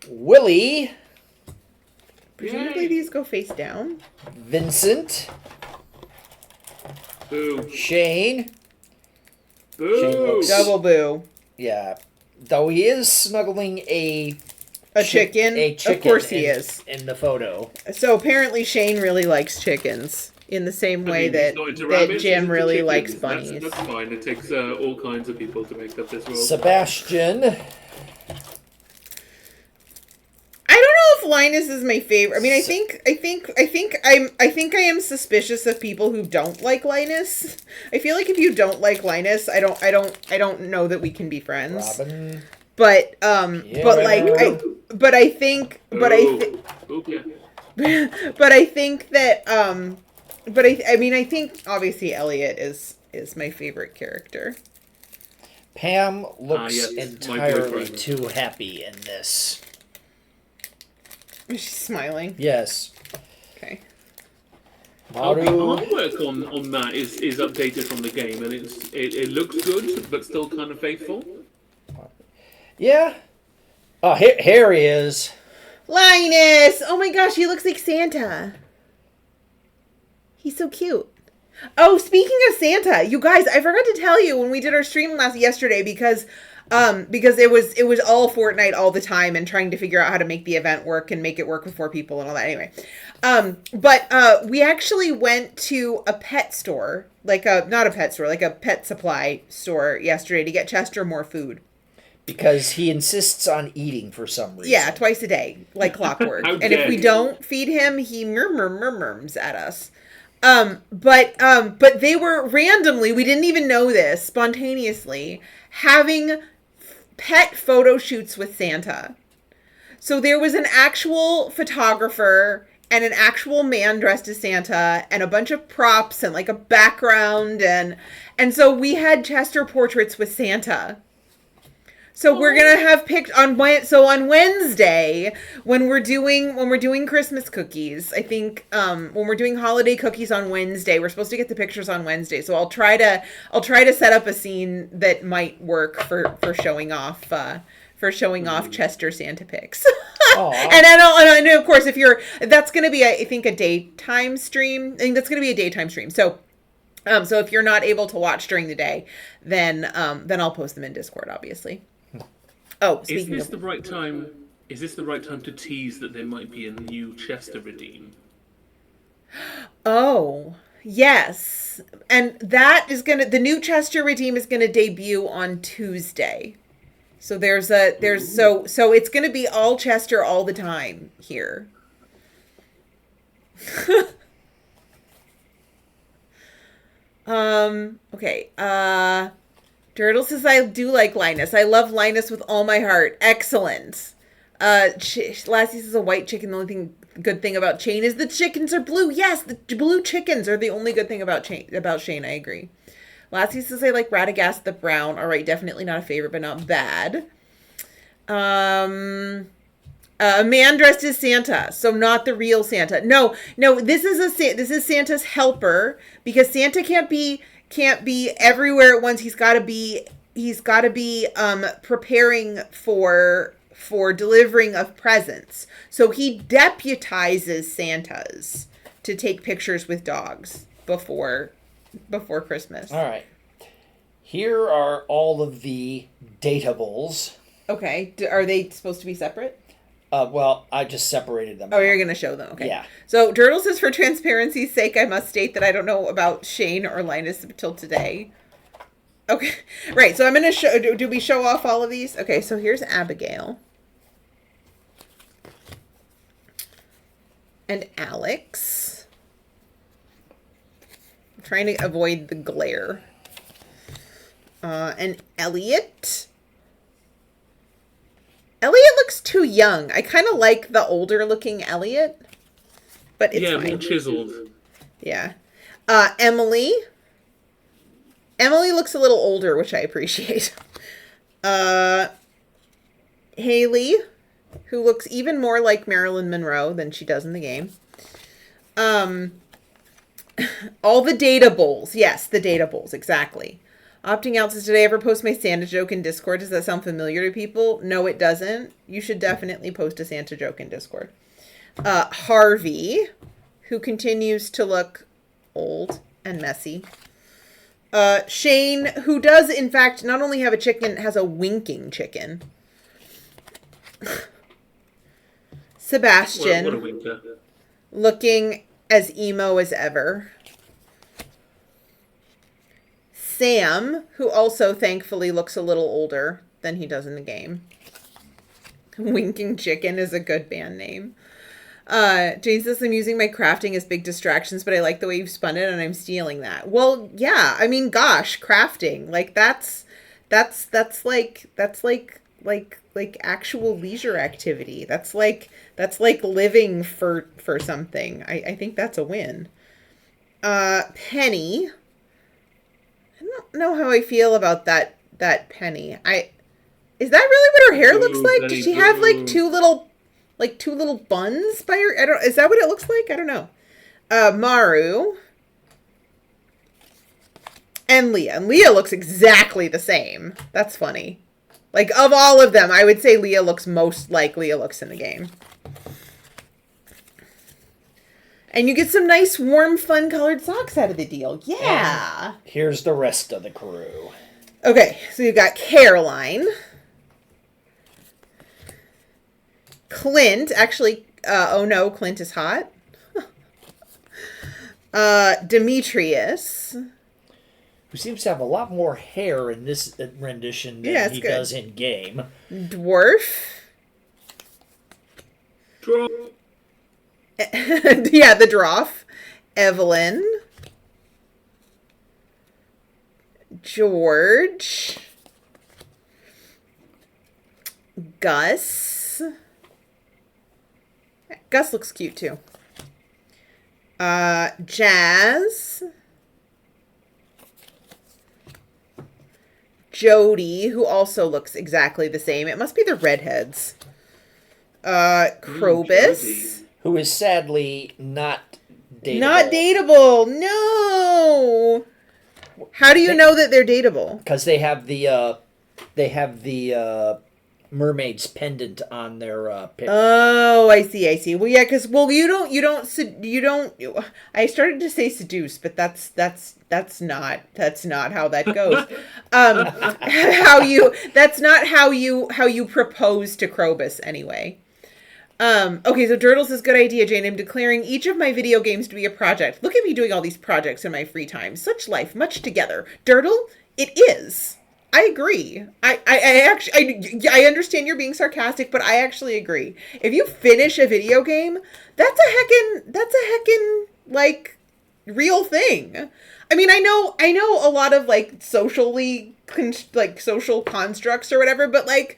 Speaker 3: Willie.
Speaker 1: Presumably these go face down.
Speaker 3: Vincent.
Speaker 2: Boo.
Speaker 3: Shane.
Speaker 2: Boo.
Speaker 1: Double boo.
Speaker 3: Yeah. Though he is snuggling a
Speaker 1: chicken. Of course he is.
Speaker 3: In the photo.
Speaker 1: So apparently Shane really likes chickens in the same way that Jim really likes bunnies.
Speaker 2: That's fine. It takes all kinds of people to make up this world.
Speaker 3: Sebastian.
Speaker 1: I don't know if Linus is my favorite. I mean, I think I am suspicious of people who don't like Linus. I feel like if you don't like Linus, I don't know that we can be friends.
Speaker 3: Robin.
Speaker 1: But
Speaker 3: yeah,
Speaker 1: but I think obviously Elliot is my favorite character.
Speaker 3: Pam looks entirely too happy in this.
Speaker 1: Is she smiling?
Speaker 3: Yes.
Speaker 1: Okay.
Speaker 2: The artwork on that is updated from the game, and it looks good, but still kind of faithful.
Speaker 3: Yeah. Oh, here he is.
Speaker 1: Linus! Oh my gosh, he looks like Santa. He's so cute. Oh, speaking of Santa, you guys, I forgot to tell you when we did our stream yesterday because it was all Fortnite all the time and trying to figure out how to make the event work and make it work with 4 people and all that. Anyway, but we actually went to a pet store, not a pet store, like a pet supply store yesterday to get Chester more food.
Speaker 3: Because he insists on eating for some reason.
Speaker 1: Yeah, twice a day, like clockwork. And if we don't feed him, he murmurs at us. But they were randomly, we didn't even know this, spontaneously, having pet photo shoots with Santa. So there was an actual photographer and an actual man dressed as Santa and a bunch of props and like a background and so we had Chester portraits with Santa. So we're gonna have on Wednesday when we're doing Christmas cookies. I think when we're doing holiday cookies on Wednesday, we're supposed to get the pictures on Wednesday. So I'll try to set up a scene that might work for showing off Chester Santa pics. and of course that's gonna be I think a daytime stream. I think that's gonna be a daytime stream. So if you're not able to watch during the day, then I'll post them in Discord, obviously. Oh,
Speaker 2: is this the right time? Is this the right time to tease that there might be a new Chester redeem?
Speaker 1: Oh, yes, and the new Chester redeem is gonna debut on Tuesday. So so it's gonna be all Chester all the time here. Okay. Turtle says, I do like Linus. I love Linus with all my heart. Excellent. Lassie says a white chicken. The only good thing about Shane is the chickens are blue. Yes, the blue chickens are the only good thing about Shane. I agree. Lassie says, I like Radagast the brown. All right, definitely not a favorite, but not bad. A man dressed as Santa, so not the real Santa. No, this is Santa's helper because Santa can't be everywhere at once. He's got to be preparing for delivering of presents. So he deputizes Santas to take pictures with dogs before Christmas.
Speaker 3: All right. Here are all of the datables.
Speaker 1: Okay. Are they supposed to be separate?
Speaker 3: Well, I just separated them.
Speaker 1: Oh, you're going to show them. Okay.
Speaker 3: Yeah.
Speaker 1: So Turtle says, for transparency's sake, I must state that I don't know about Shane or Linus until today. Okay. Right. So I'm going to show, do we show off all of these? Okay. So here's Abigail. And Alex. I'm trying to avoid the glare. And Elliot. Elliot looks too young. I kind of like the older looking Elliot, but it's fine.
Speaker 2: More chiseled.
Speaker 1: Yeah. Emily. Emily looks a little older, which I appreciate. Haley, who looks even more like Marilyn Monroe than she does in the game. All the datables. Yes, the datables, exactly. Opting out says, did I ever post my Santa joke in Discord? Does that sound familiar to people? No, it doesn't. You should definitely post a Santa joke in Discord. Harvey, who continues to look old and messy. Shane, who does, in fact, not only have a chicken, has a winking chicken. Sebastian,
Speaker 2: What a winker.
Speaker 1: looking as emo as ever. Sam, who also thankfully looks a little older than he does in the game. Winking Chicken is a good band name. Jane says, I'm using my crafting as big distractions, but I like the way you've spun it and I'm stealing that. Well, yeah, I mean, gosh, crafting. Like that's like actual leisure activity. That's like living for something. I think that's a win. Penny. I don't know how I feel about that Penny. Is that really what her hair looks like? Does she have like two little buns by her? Is that what it looks like? I don't know. Maru and Leah. And Leah looks exactly the same. That's funny. Like, of all of them, I would say Leah looks most like Leah looks in the game. And you get some nice, warm, fun-colored socks out of the deal. Yeah.
Speaker 3: And here's the rest of the crew.
Speaker 1: Okay, so you've got Caroline. Clint. Actually, oh no, Clint is hot. Demetrius.
Speaker 3: Who seems to have a lot more hair in this rendition than he does in game.
Speaker 1: Dwarf.
Speaker 2: Draw.
Speaker 1: Yeah, the Droff. Evelyn, George, Gus. Gus looks cute too. Jazz, Jody, who also looks exactly the same. It must be the redheads. Krobus.
Speaker 3: Who is sadly not dateable.
Speaker 1: Not dateable. No. How do you know that they're dateable?
Speaker 3: Because they have the mermaid's pendant on their picture.
Speaker 1: Oh, I see. Well, yeah, because you don't. I started to say seduce, but that's not how that goes. That's not how you propose to Krobus anyway. Okay, so Durdles is good idea, Jane. I'm declaring each of my video games to be a project. Look at me doing all these projects in my free time. Such life, much together. Durdle, it is. I agree. I understand you're being sarcastic, but I actually agree. If you finish a video game, that's a heckin' like real thing. I mean, I know a lot of like social constructs or whatever, but like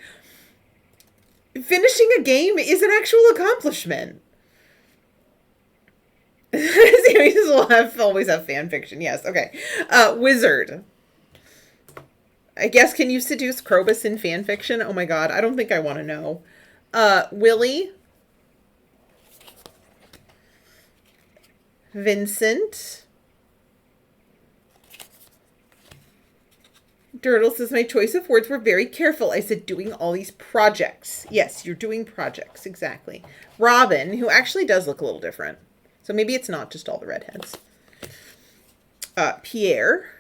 Speaker 1: finishing a game is an actual accomplishment. Series will always have fan fiction. Yes. Okay. Wizard. I guess, can you seduce Krobus in fan fiction? Oh my god, I don't think I want to know. Willie. Vincent. Durdle says, my choice of words were very careful. I said doing all these projects. Yes, you're doing projects, exactly. Robin, who actually does look a little different. So maybe it's not just all the redheads. Pierre.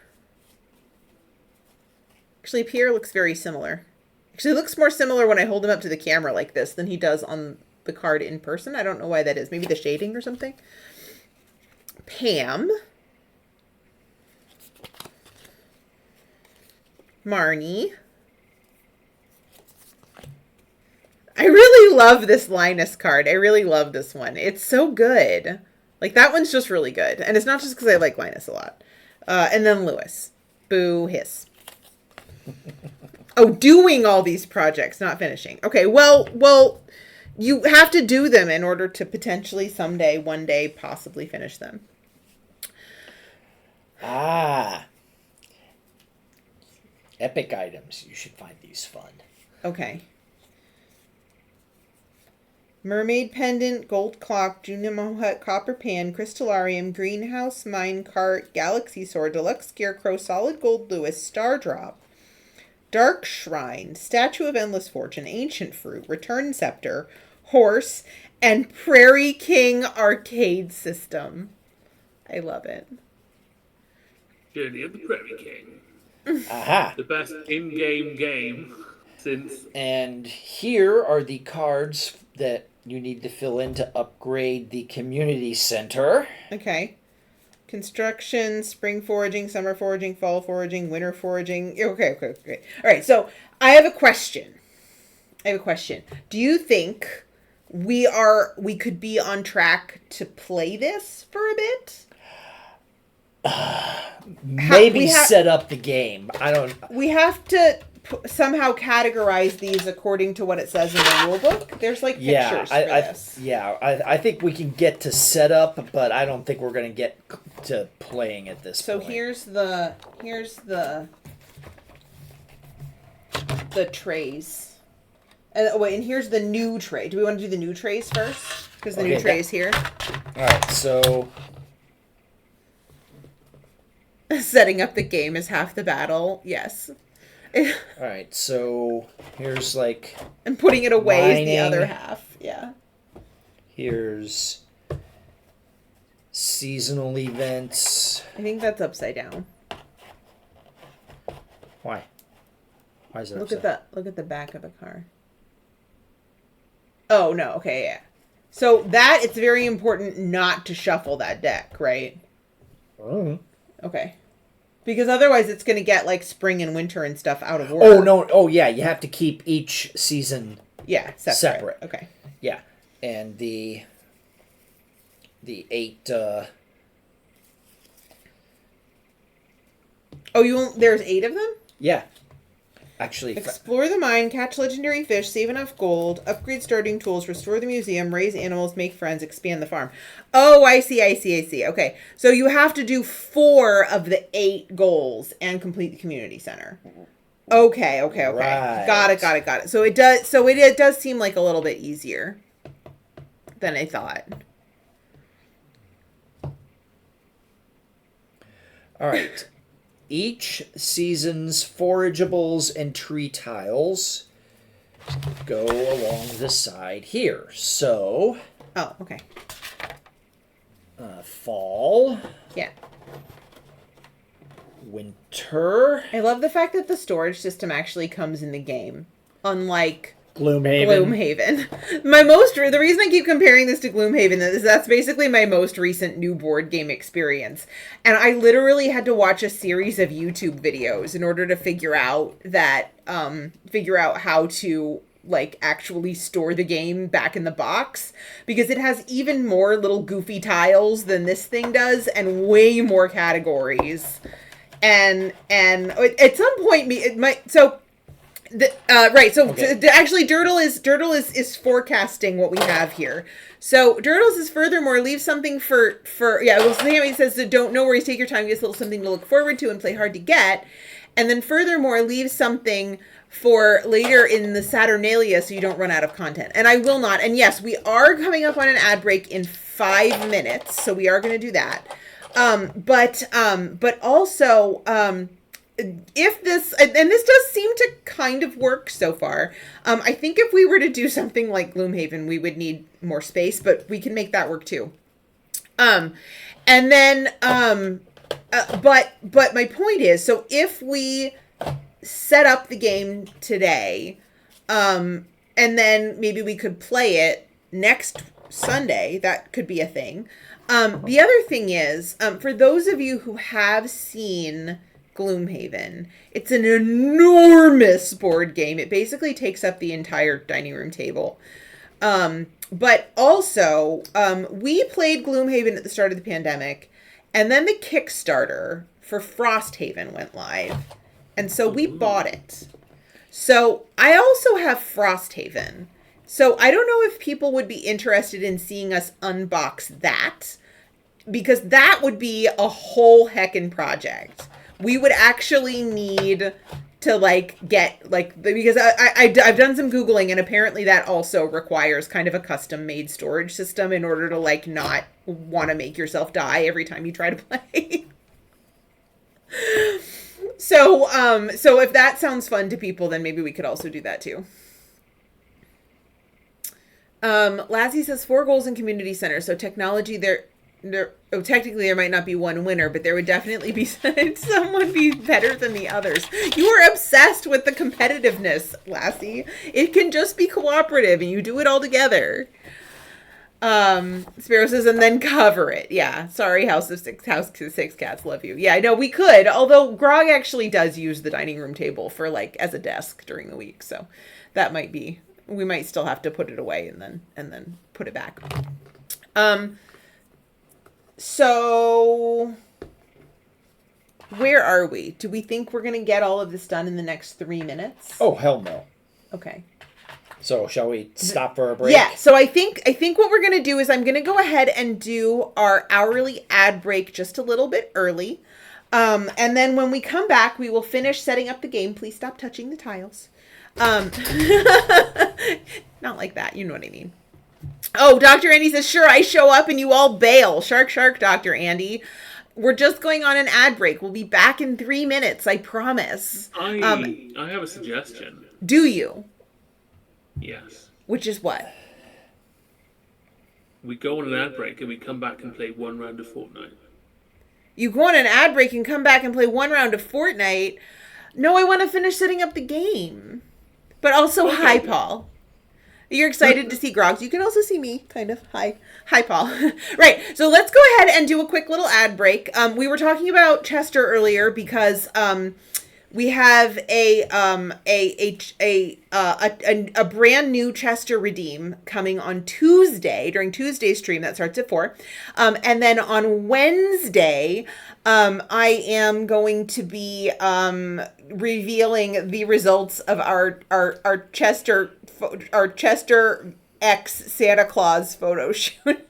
Speaker 1: Actually, Pierre looks very similar. Actually, looks more similar when I hold him up to the camera like this than he does on the card in person. I don't know why that is. Maybe the shading or something. Pam. Marnie. I really love this Linus card. I really love this one. It's so good. Like, that one's just really good. And it's not just because I like Linus a lot. And then Lewis. Boo, hiss. Oh, doing all these projects, not finishing. Okay, well, you have to do them in order to potentially someday, one day, possibly finish them.
Speaker 3: Epic items. You should find these fun.
Speaker 1: Okay. Mermaid pendant, gold clock, Junior hut, copper pan, crystallarium, greenhouse, mine cart, galaxy sword, deluxe scarecrow, solid gold Lewis, star drop, dark shrine, statue of endless fortune, ancient fruit, return scepter, horse, and Prairie King arcade system. I love it.
Speaker 2: Journey of the Prairie King.
Speaker 3: Aha.
Speaker 2: The best in-game game since...
Speaker 3: And here are the cards that you need to fill in to upgrade the community center.
Speaker 1: Okay. Construction, spring foraging, summer foraging, fall foraging, winter foraging. Okay. All right, so I have a question. Do you think we could be on track to play this for a bit?
Speaker 3: Maybe set up the game.
Speaker 1: We have to somehow categorize these according to what it says in the rule book. There's like pictures for this.
Speaker 3: I think we can get to setup, but I don't think we're going to get to playing at this point.
Speaker 1: So here's the trays. And here's the new tray. Do we want to do the new trays first? Because the new tray is here.
Speaker 3: All right, so
Speaker 1: setting up the game is half the battle. Yes.
Speaker 3: All right, so here's like...
Speaker 1: And putting it away
Speaker 3: mining.
Speaker 1: is the other half. Yeah.
Speaker 3: Here's seasonal events.
Speaker 1: I think that's upside down.
Speaker 3: Why? Why is it
Speaker 1: Look
Speaker 3: upside
Speaker 1: at look at the back of the car. Oh, no. Okay, yeah. So that, it's very important not to shuffle that deck, right?
Speaker 3: Oh.
Speaker 1: Okay. Because otherwise it's going to get like spring and winter and stuff out of order.
Speaker 3: Oh, no. Oh, yeah. You have to keep each season separate.
Speaker 1: Okay.
Speaker 3: Yeah. And the 8
Speaker 1: Oh, there's 8 of them?
Speaker 3: Yeah. Actually,
Speaker 1: Explore the mine, catch legendary fish, save enough gold, upgrade starting tools, restore the museum, raise animals, make friends, expand the farm. Oh, I see. Okay, so you have to do 4 of the 8 goals and complete the community center. Okay.
Speaker 3: Right.
Speaker 1: Got it. So it does seem like a little bit easier than I thought.
Speaker 3: all right. Each season's forageables and tree tiles go along the side here. So,
Speaker 1: Oh, okay.
Speaker 3: Fall,
Speaker 1: Yeah.
Speaker 3: winter,
Speaker 1: I love the fact that the storage system actually comes in the game, unlike
Speaker 3: Gloomhaven.
Speaker 1: Gloomhaven. The reason I keep comparing this to Gloomhaven is that's basically my most recent new board game experience. And I literally had to watch a series of YouTube videos in order to figure out how to like actually store the game back in the box, because it has even more little goofy tiles than this thing does and way more categories. And at some point it might right. So
Speaker 3: Okay.
Speaker 1: actually, Dirtle is forecasting what we have here. So Dirtles is furthermore leave something for yeah. Well, Sammy says that don't no worries, take your time, get a little something to look forward to and play hard to get, and then furthermore leave something for later in the Saturnalia so you don't run out of content. And I will not. And yes, we are coming up on an ad break in 5 minutes, so we are going to do that. But also. If this, and this does seem to kind of work so far, I think if we were to do something like Gloomhaven, we would need more space, but we can make that work too. And then, but my point is, so if we set up the game today, and then maybe we could play it next Sunday, that could be a thing. The other thing is, for those of you who have seen Gloomhaven, it's an enormous board game. It basically takes up the entire dining room table. But also, we played Gloomhaven at the start of the pandemic, and then the Kickstarter for Frosthaven went live. And so we bought it. So I also have Frosthaven. So I don't know if people would be interested in seeing us unbox that, because that would be a whole heckin' project. We would actually need to get because I've done some Googling, and apparently that also requires kind of a custom made storage system in order to not want to make yourself die every time you try to play. So if that sounds fun to people, then maybe we could also do that too. Lassie says 4 goals in community center. So technology technically there might not be one winner, but there would definitely be someone be better than the others. You are obsessed with the competitiveness, Lassie. It can just be cooperative and you do it all together. Sparrow says, and then cover it. Yeah. Sorry, House of Six Cats, love you. Yeah, I know we could, although Grog actually does use the dining room table for as a desk during the week. So that might be, we might still have to put it away and then put it back. So where are we? Do we think we're going to get all of this done in the next 3 minutes?
Speaker 3: Oh, hell no.
Speaker 1: Okay.
Speaker 3: So shall we stop for a break?
Speaker 1: Yeah. So I think what we're going to do is I'm going to go ahead and do our hourly ad break just a little bit early. And then when we come back, we will finish setting up the game. Please stop touching the tiles. Not like that. You know what I mean. Oh, Dr. Andy says, sure, I show up and you all bail. Shark, Dr. Andy. We're just going on an ad break. We'll be back in 3 minutes, I promise.
Speaker 2: I have a suggestion.
Speaker 1: Do you?
Speaker 2: Yes.
Speaker 1: Which is what?
Speaker 2: We go on an ad break and we come back and play 1 round of Fortnite.
Speaker 1: You go on an ad break and come back and play 1 round of Fortnite? No, I want to finish setting up the game. But also,
Speaker 2: Okay.
Speaker 1: Hi, Paul. You're excited to see Grogs. You can also see me, kind of. Hi, Paul. Right, so let's go ahead and do a quick little ad break. We were talking about Chester earlier because We have a brand new Chester Redeem coming on Tuesday, during Tuesday's stream that starts at 4. And then on Wednesday, I am going to be revealing the results of our Chester X Santa Claus photo shoot.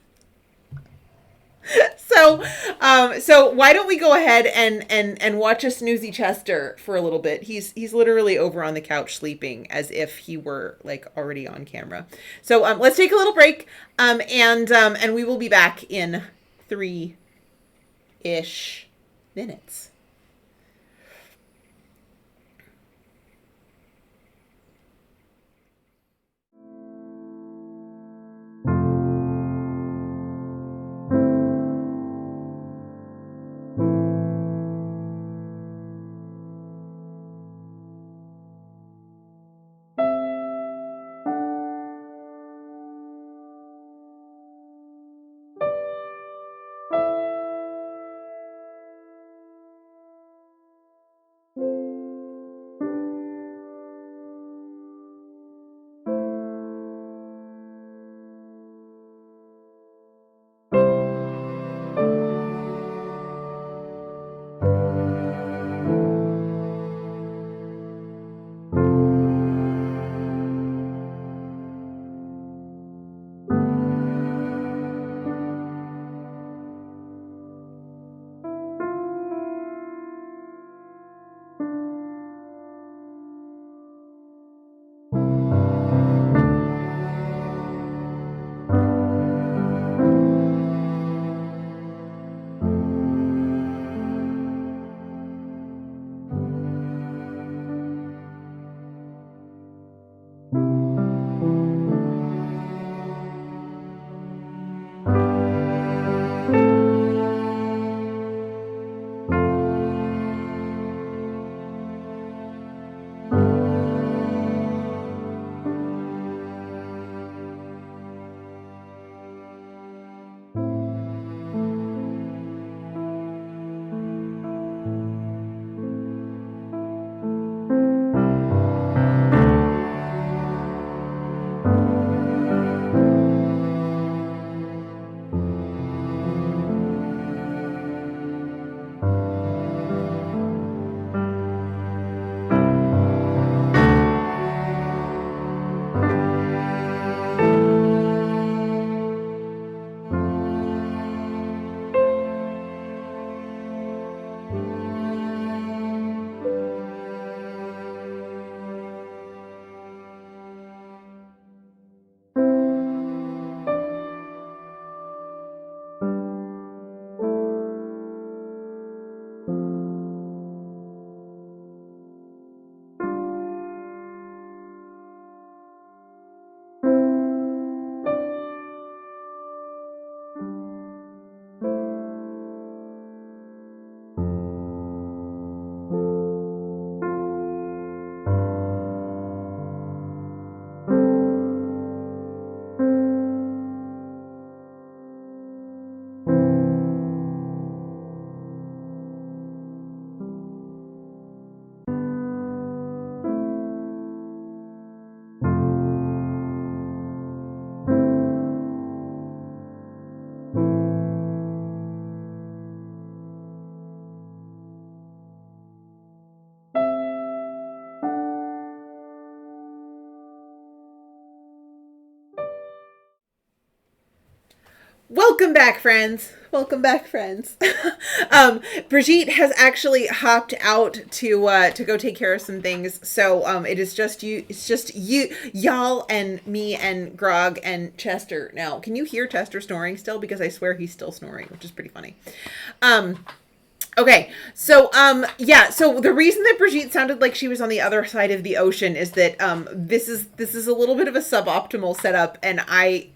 Speaker 1: So why don't we go ahead and watch a snoozy Chester for a little bit? He's literally over on the couch sleeping as if he were like already on camera. So let's take a little break, and we will be back in 3-ish minutes. Welcome back, friends. Welcome back, friends. Brigitte has actually hopped out to go take care of some things. So it is just you. It's just y'all, and me, and Grog, and Chester. Now, can you hear Chester snoring still? Because I swear he's still snoring, which is pretty funny. Okay, so so the reason that Brigitte sounded like she was on the other side of the ocean is that this is a little bit of a suboptimal setup, and I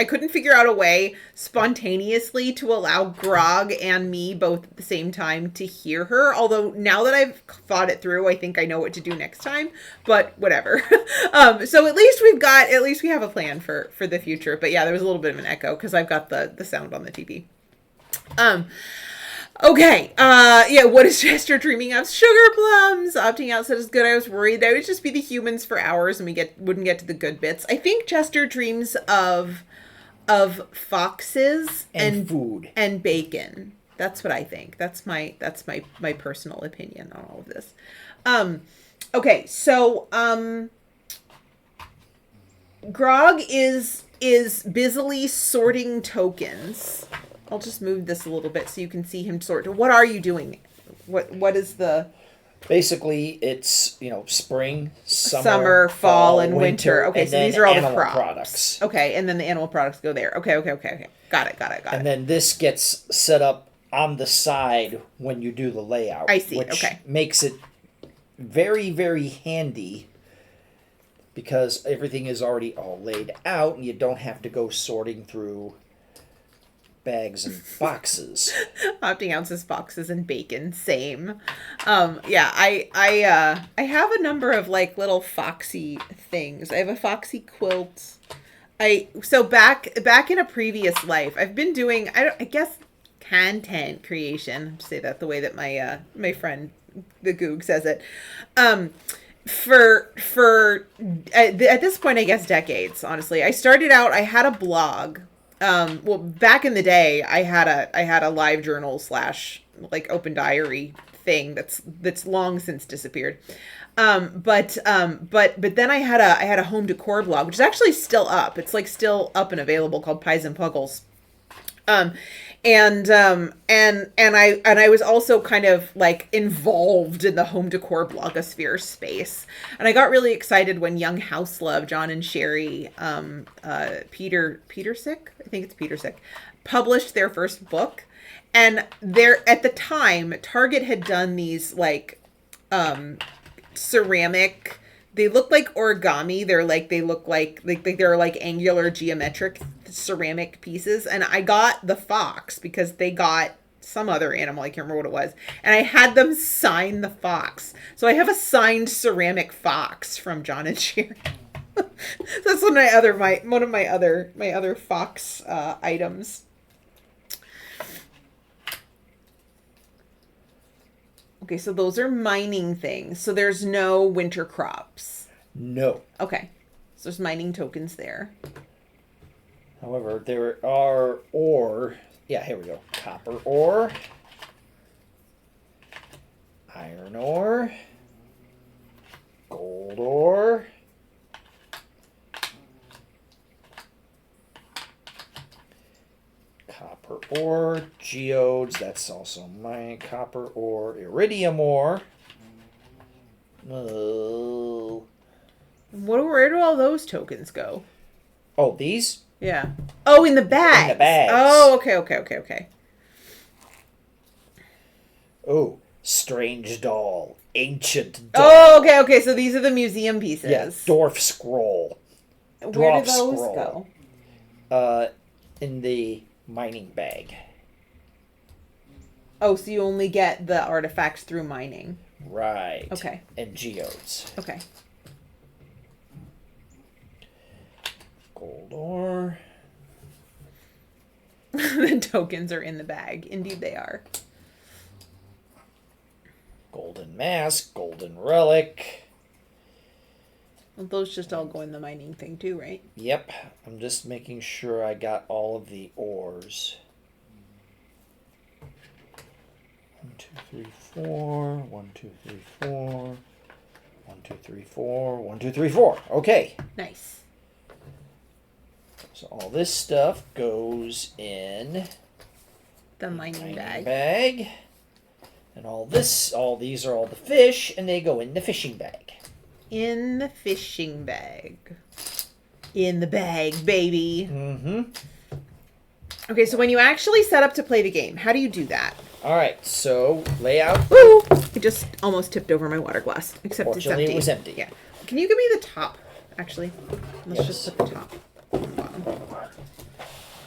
Speaker 1: couldn't figure out a way spontaneously to allow Grog and me both at the same time to hear her. Although now that I've thought it through, I think I know what to do next time. But whatever. So at least we have a plan for the future. But yeah, there was a little bit of an echo because I've got the sound on the TV. Okay, yeah, what is Chester dreaming of? Sugar plums! Opting out said it's good. I was worried that it would just be the humans for hours and wouldn't get to the good bits. I think Chester dreams of foxes
Speaker 3: And food.
Speaker 1: and bacon. That's what I think. That's my personal opinion on all of this. Okay, so Grog is busily sorting tokens. I'll just move this a little bit so you can see him sort. What are you doing? What is the...
Speaker 3: Basically, it's, spring,
Speaker 1: Summer, fall, and winter. Okay,
Speaker 3: and
Speaker 1: so
Speaker 3: then
Speaker 1: these are all the
Speaker 3: animal
Speaker 1: crops.
Speaker 3: products.
Speaker 1: Okay, and then the animal products go there. Okay. Got it.
Speaker 3: And then this gets set up on the side when you do the layout.
Speaker 1: I see,
Speaker 3: Which
Speaker 1: okay.
Speaker 3: makes it very, very handy because everything is already all laid out and you don't have to go sorting through bags and boxes.
Speaker 1: Opting out says boxes and bacon. Same. Yeah, I have a number of like little foxy things. I have a foxy quilt. So back in a previous life, I've been doing I guess content creation. To say that the way that my friend the Goog says it. For at this point, I guess decades. Honestly, I started out. I had a blog. Well, back in the day, I had a live journal / like open diary thing that's long since disappeared. But then I had a home decor blog, which is actually still up. It's like still up and available, called Pies and Puggles. And I was also kind of like involved in the home decor blogosphere space. And I got really excited when Young House Love, John and Sherry, Petersick, I think it's Petersick, published their first book. And at the time, Target had done these like ceramic, they look like origami. They look like they're like angular geometric ceramic pieces. And I got the fox because they got some other animal. I can't remember what it was. And I had them sign the fox. So I have a signed ceramic fox from John and Sherry. So that's one of my other fox items. Okay, so those are mining things. So there's no winter crops.
Speaker 3: No.
Speaker 1: Okay. So there's mining tokens there.
Speaker 3: However, there are ore. Yeah, here we go. Copper ore. Iron ore. Gold ore. Copper ore. Geodes. That's also mine. Copper ore. Iridium ore. Oh.
Speaker 1: Where do all those tokens go?
Speaker 3: Oh, these?
Speaker 1: Yeah. Oh, in the bags.
Speaker 3: In the bags.
Speaker 1: Oh, okay.
Speaker 3: Oh, strange doll. Ancient doll.
Speaker 1: Oh, okay. So these are the museum pieces.
Speaker 3: Yeah, dwarf scroll.
Speaker 1: Where do those go?
Speaker 3: In the mining bag.
Speaker 1: Oh, so you only get the artifacts through mining.
Speaker 3: Right.
Speaker 1: Okay.
Speaker 3: And geodes.
Speaker 1: Okay.
Speaker 3: Gold ore.
Speaker 1: The tokens are in the bag. Indeed they are.
Speaker 3: Golden mask. Golden relic.
Speaker 1: Well, those just all go in the mining thing too, right?
Speaker 3: Yep. I'm just making sure I got all of the ores. 1, 2, 3, 4. 1, 2, 3, 4. 1, 2, 3, 4. 1, 2, 3, 4. Okay.
Speaker 1: Nice.
Speaker 3: So all this stuff goes in
Speaker 1: The mining bag.
Speaker 3: bag. And all these are all the fish, and they go in the fishing bag.
Speaker 1: In the fishing bag. In the bag, baby.
Speaker 3: Mm-hmm.
Speaker 1: Okay, so when you actually set up to play the game, how do you do that?
Speaker 3: All right, so layout.
Speaker 1: Woo! I just almost tipped over my water glass. Except
Speaker 3: Fortunately,
Speaker 1: it's empty.
Speaker 3: it was empty.
Speaker 1: Yeah. Can you give me the top, actually? Let's
Speaker 3: Yes.
Speaker 1: just put the top on the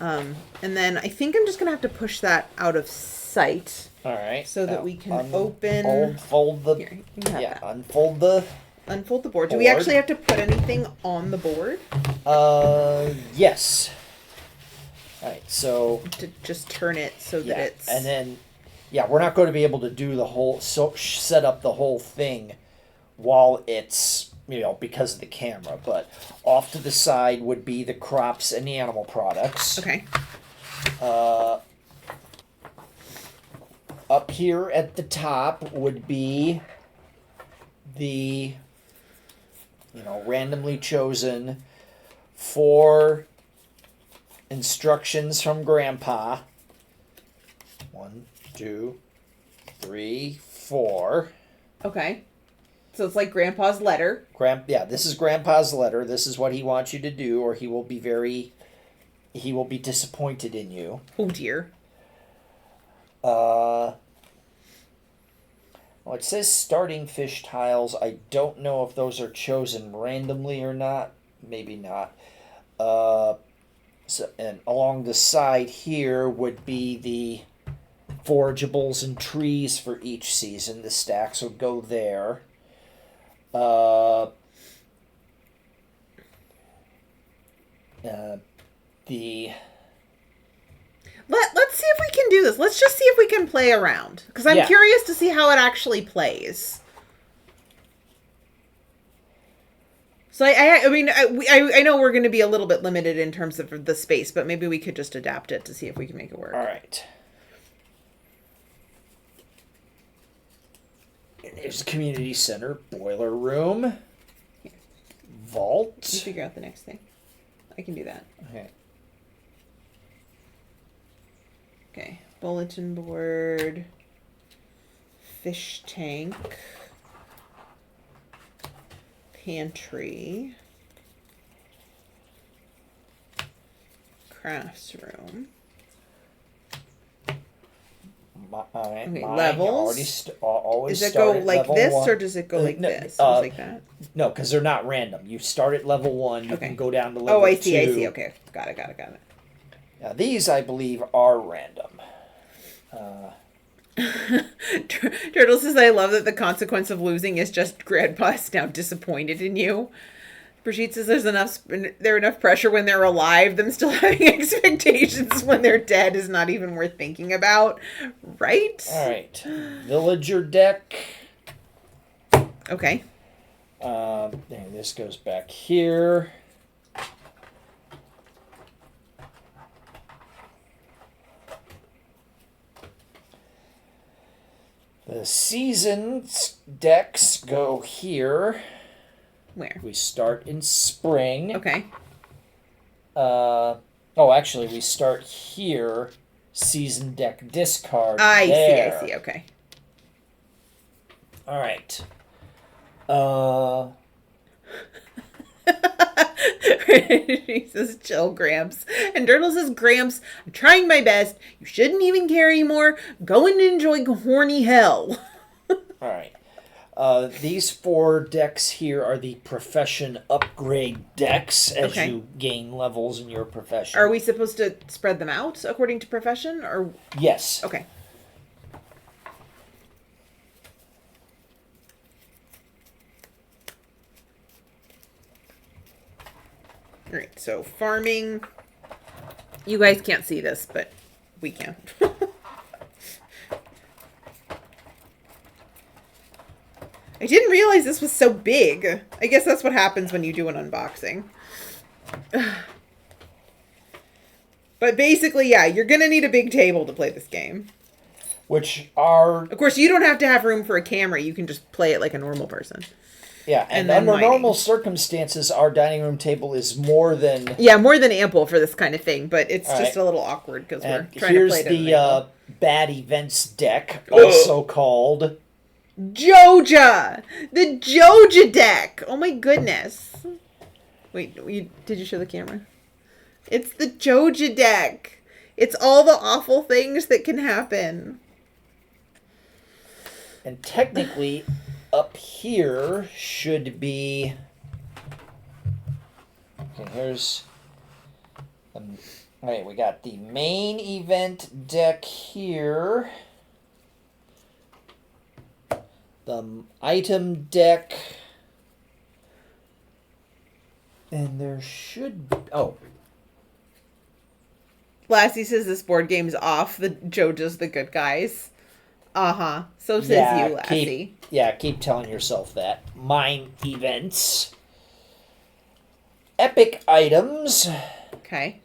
Speaker 1: bottom. And then I think I'm just going to have to push that out of sight.
Speaker 3: All right.
Speaker 1: So that
Speaker 3: now
Speaker 1: we can open...
Speaker 3: Unfold the...
Speaker 1: Here, you can have that.
Speaker 3: unfold the...
Speaker 1: Unfold the board. Do we actually have to put anything on the board?
Speaker 3: Yes. All right, so...
Speaker 1: To just turn it so that it's...
Speaker 3: And then Yeah, we're not going to be able to do the whole set up the whole thing while it's because of the camera. But off to the side would be the crops and the animal products.
Speaker 1: Okay.
Speaker 3: Up here at the top would be the randomly chosen 4 instructions from Grandpa. 1, 2, 3, 4.
Speaker 1: Okay. So it's like Grandpa's letter.
Speaker 3: This is Grandpa's letter. This is what he wants you to do, or he will be disappointed in you.
Speaker 1: Oh dear.
Speaker 3: Well, it says starting fish tiles. I don't know if those are chosen randomly or not. Maybe not. And along the side here would be the forageables and trees for each season. The stacks would go there.
Speaker 1: Let's see if we can do this. Let's just see if we can play around. Because I'm curious to see how it actually plays. So I know we're going to be a little bit limited in terms of the space, but maybe we could just adapt it to see if we can make it work.
Speaker 3: All right. And there's the community center, boiler room, vault.
Speaker 1: You figure out the next thing. I can do that.
Speaker 3: Okay.
Speaker 1: Okay. Bulletin board. Fish tank. Pantry. Crafts room. Okay, levels.
Speaker 3: Always
Speaker 1: does it go like this,
Speaker 3: 1.
Speaker 1: or does it go like this? Like that?
Speaker 3: No, because they're not random. You start at level 1. You can go down to level 2.
Speaker 1: Oh, I see. Okay, got it.
Speaker 3: Now these, I believe, are random.
Speaker 1: Turtle says, I love that the consequence of losing is just Grandpa's now disappointed in you. Brigitte says there's enough pressure when they're alive. Them still having expectations when they're dead is not even worth thinking about. Right?
Speaker 3: All right. Villager deck.
Speaker 1: Okay.
Speaker 3: This goes back here. The seasons decks go here.
Speaker 1: Where?
Speaker 3: We start in spring.
Speaker 1: Okay.
Speaker 3: Actually, we start here. Season deck discard.
Speaker 1: I see. Okay.
Speaker 3: All right.
Speaker 1: He says, chill, Gramps. And Turtle says, Gramps, I'm trying my best. You shouldn't even care anymore. Go and enjoy horny hell.
Speaker 3: All right. These 4 decks here are the profession upgrade decks as you gain levels in your profession.
Speaker 1: Are we supposed to spread them out according to profession? Or
Speaker 3: yes.
Speaker 1: Okay. All right, so farming. You guys can't see this, but we can. I didn't realize this was so big. I guess that's what happens when you do an unboxing. But basically, yeah, you're going to need a big table to play this game. Of course, you don't have to have room for a camera. You can just play it like a normal person.
Speaker 3: Yeah, and under normal circumstances, our dining room table is more than...
Speaker 1: Yeah, more than ample for this kind of thing, but it's just a little awkward because we're trying to play it.
Speaker 3: Here's the bad events deck, also called...
Speaker 1: Joja! The Joja deck! Oh my goodness. Wait, did you show the camera? It's the Joja deck. It's all the awful things that can happen.
Speaker 3: And technically, up here should be... Okay, here's... Alright, we got the main event deck here. The item deck. And there should be... Oh.
Speaker 1: Lassie says this board game's off. The JoJo's the good guys. Uh-huh. So says you, Lassie.
Speaker 3: Keep telling yourself that. Mine events. Epic items.
Speaker 1: Okay.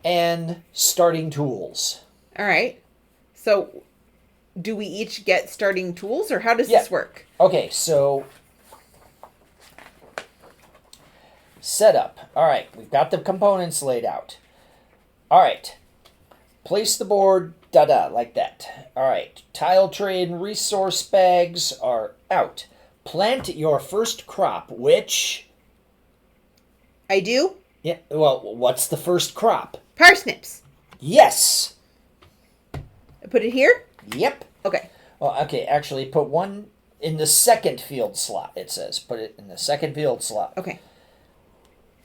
Speaker 3: And starting tools.
Speaker 1: All right. So do we each get starting tools, or how does this work?
Speaker 3: Okay, so setup. All right, we've got the components laid out. All right, place the board, like that. All right, tile tray and resource bags are out. Plant your first crop, which...
Speaker 1: I do?
Speaker 3: Yeah, well, what's the first crop?
Speaker 1: Parsnips.
Speaker 3: Yes.
Speaker 1: I put it here?
Speaker 3: Yep.
Speaker 1: Okay.
Speaker 3: Well, okay, actually, put one in the second field slot, it says. Put it in the second field slot.
Speaker 1: Okay.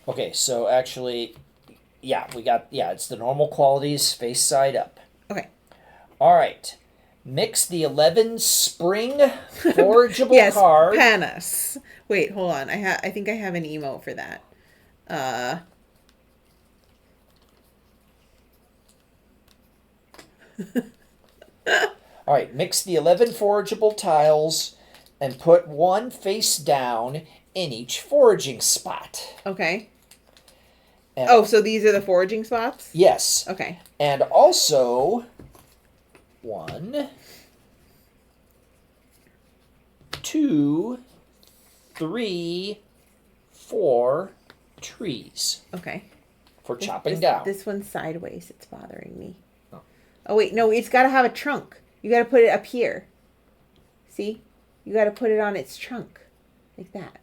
Speaker 3: Okay, so actually, it's the normal qualities, face side up.
Speaker 1: Okay.
Speaker 3: All right. Mix the 11 spring forageable cards.
Speaker 1: Yes, panas. Wait, hold on. I think I have an emote for that.
Speaker 3: All right, mix the 11 forageable tiles and put one face down in each foraging spot.
Speaker 1: Okay.
Speaker 3: And
Speaker 1: so these are the foraging spots?
Speaker 3: yes.
Speaker 1: Okay.
Speaker 3: And also 1, 2, 3, 4 trees
Speaker 1: Okay.
Speaker 3: for chopping down.
Speaker 1: This one's sideways. It's bothering me. Oh, wait. No, it's got to have a trunk. You got to put it up here. See? You got to put it on its trunk. Like that.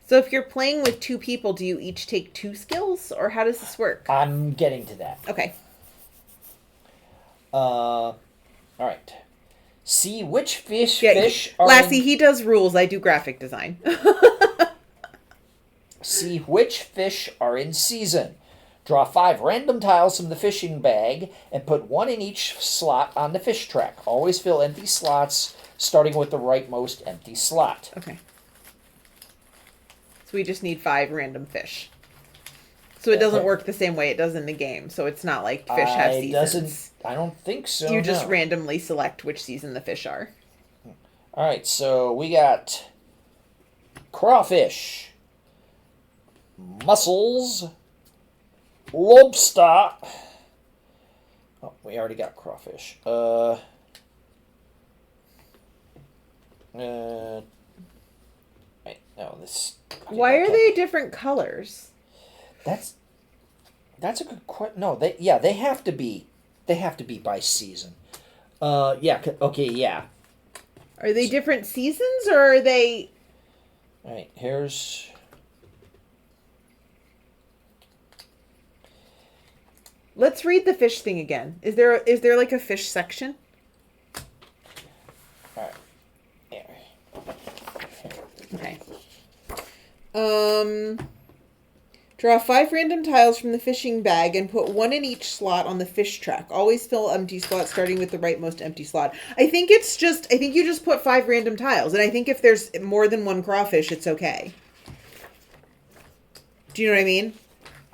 Speaker 1: So if you're playing with 2 people, do you each take 2 skills? Or how does this work?
Speaker 3: I'm getting to that.
Speaker 1: Okay.
Speaker 3: All right. See which fish are
Speaker 1: Lassie, he does rules. I do graphic design.
Speaker 3: See which fish are in season. Draw 5 random tiles from the fishing bag and put one in each slot on the fish track. Always fill empty slots, starting with the rightmost empty slot.
Speaker 1: Okay. So we just need 5 random fish. So it doesn't work the same way it does in the game. So it's not like fish have seasons.
Speaker 3: I don't think so.
Speaker 1: You just randomly select which season the fish are.
Speaker 3: All right, so we got crawfish, mussels, lobster. Oh, we already got crawfish. Wait, no, this.
Speaker 1: Why are they different colors?
Speaker 3: That's a good question. No, they have to be. They have to be by season. Okay, yeah.
Speaker 1: Are they different seasons, or are they...
Speaker 3: All right, here's...
Speaker 1: Let's read the fish thing again. Is there like a fish section?
Speaker 3: All right. Yeah.
Speaker 1: Okay. Draw 5 random tiles from the fishing bag and put one in each slot on the fish track. Always fill empty slots, starting with the rightmost empty slot. I think you just put 5 random tiles, and I think if there's more than 1 crawfish, it's okay. Do you know what I mean?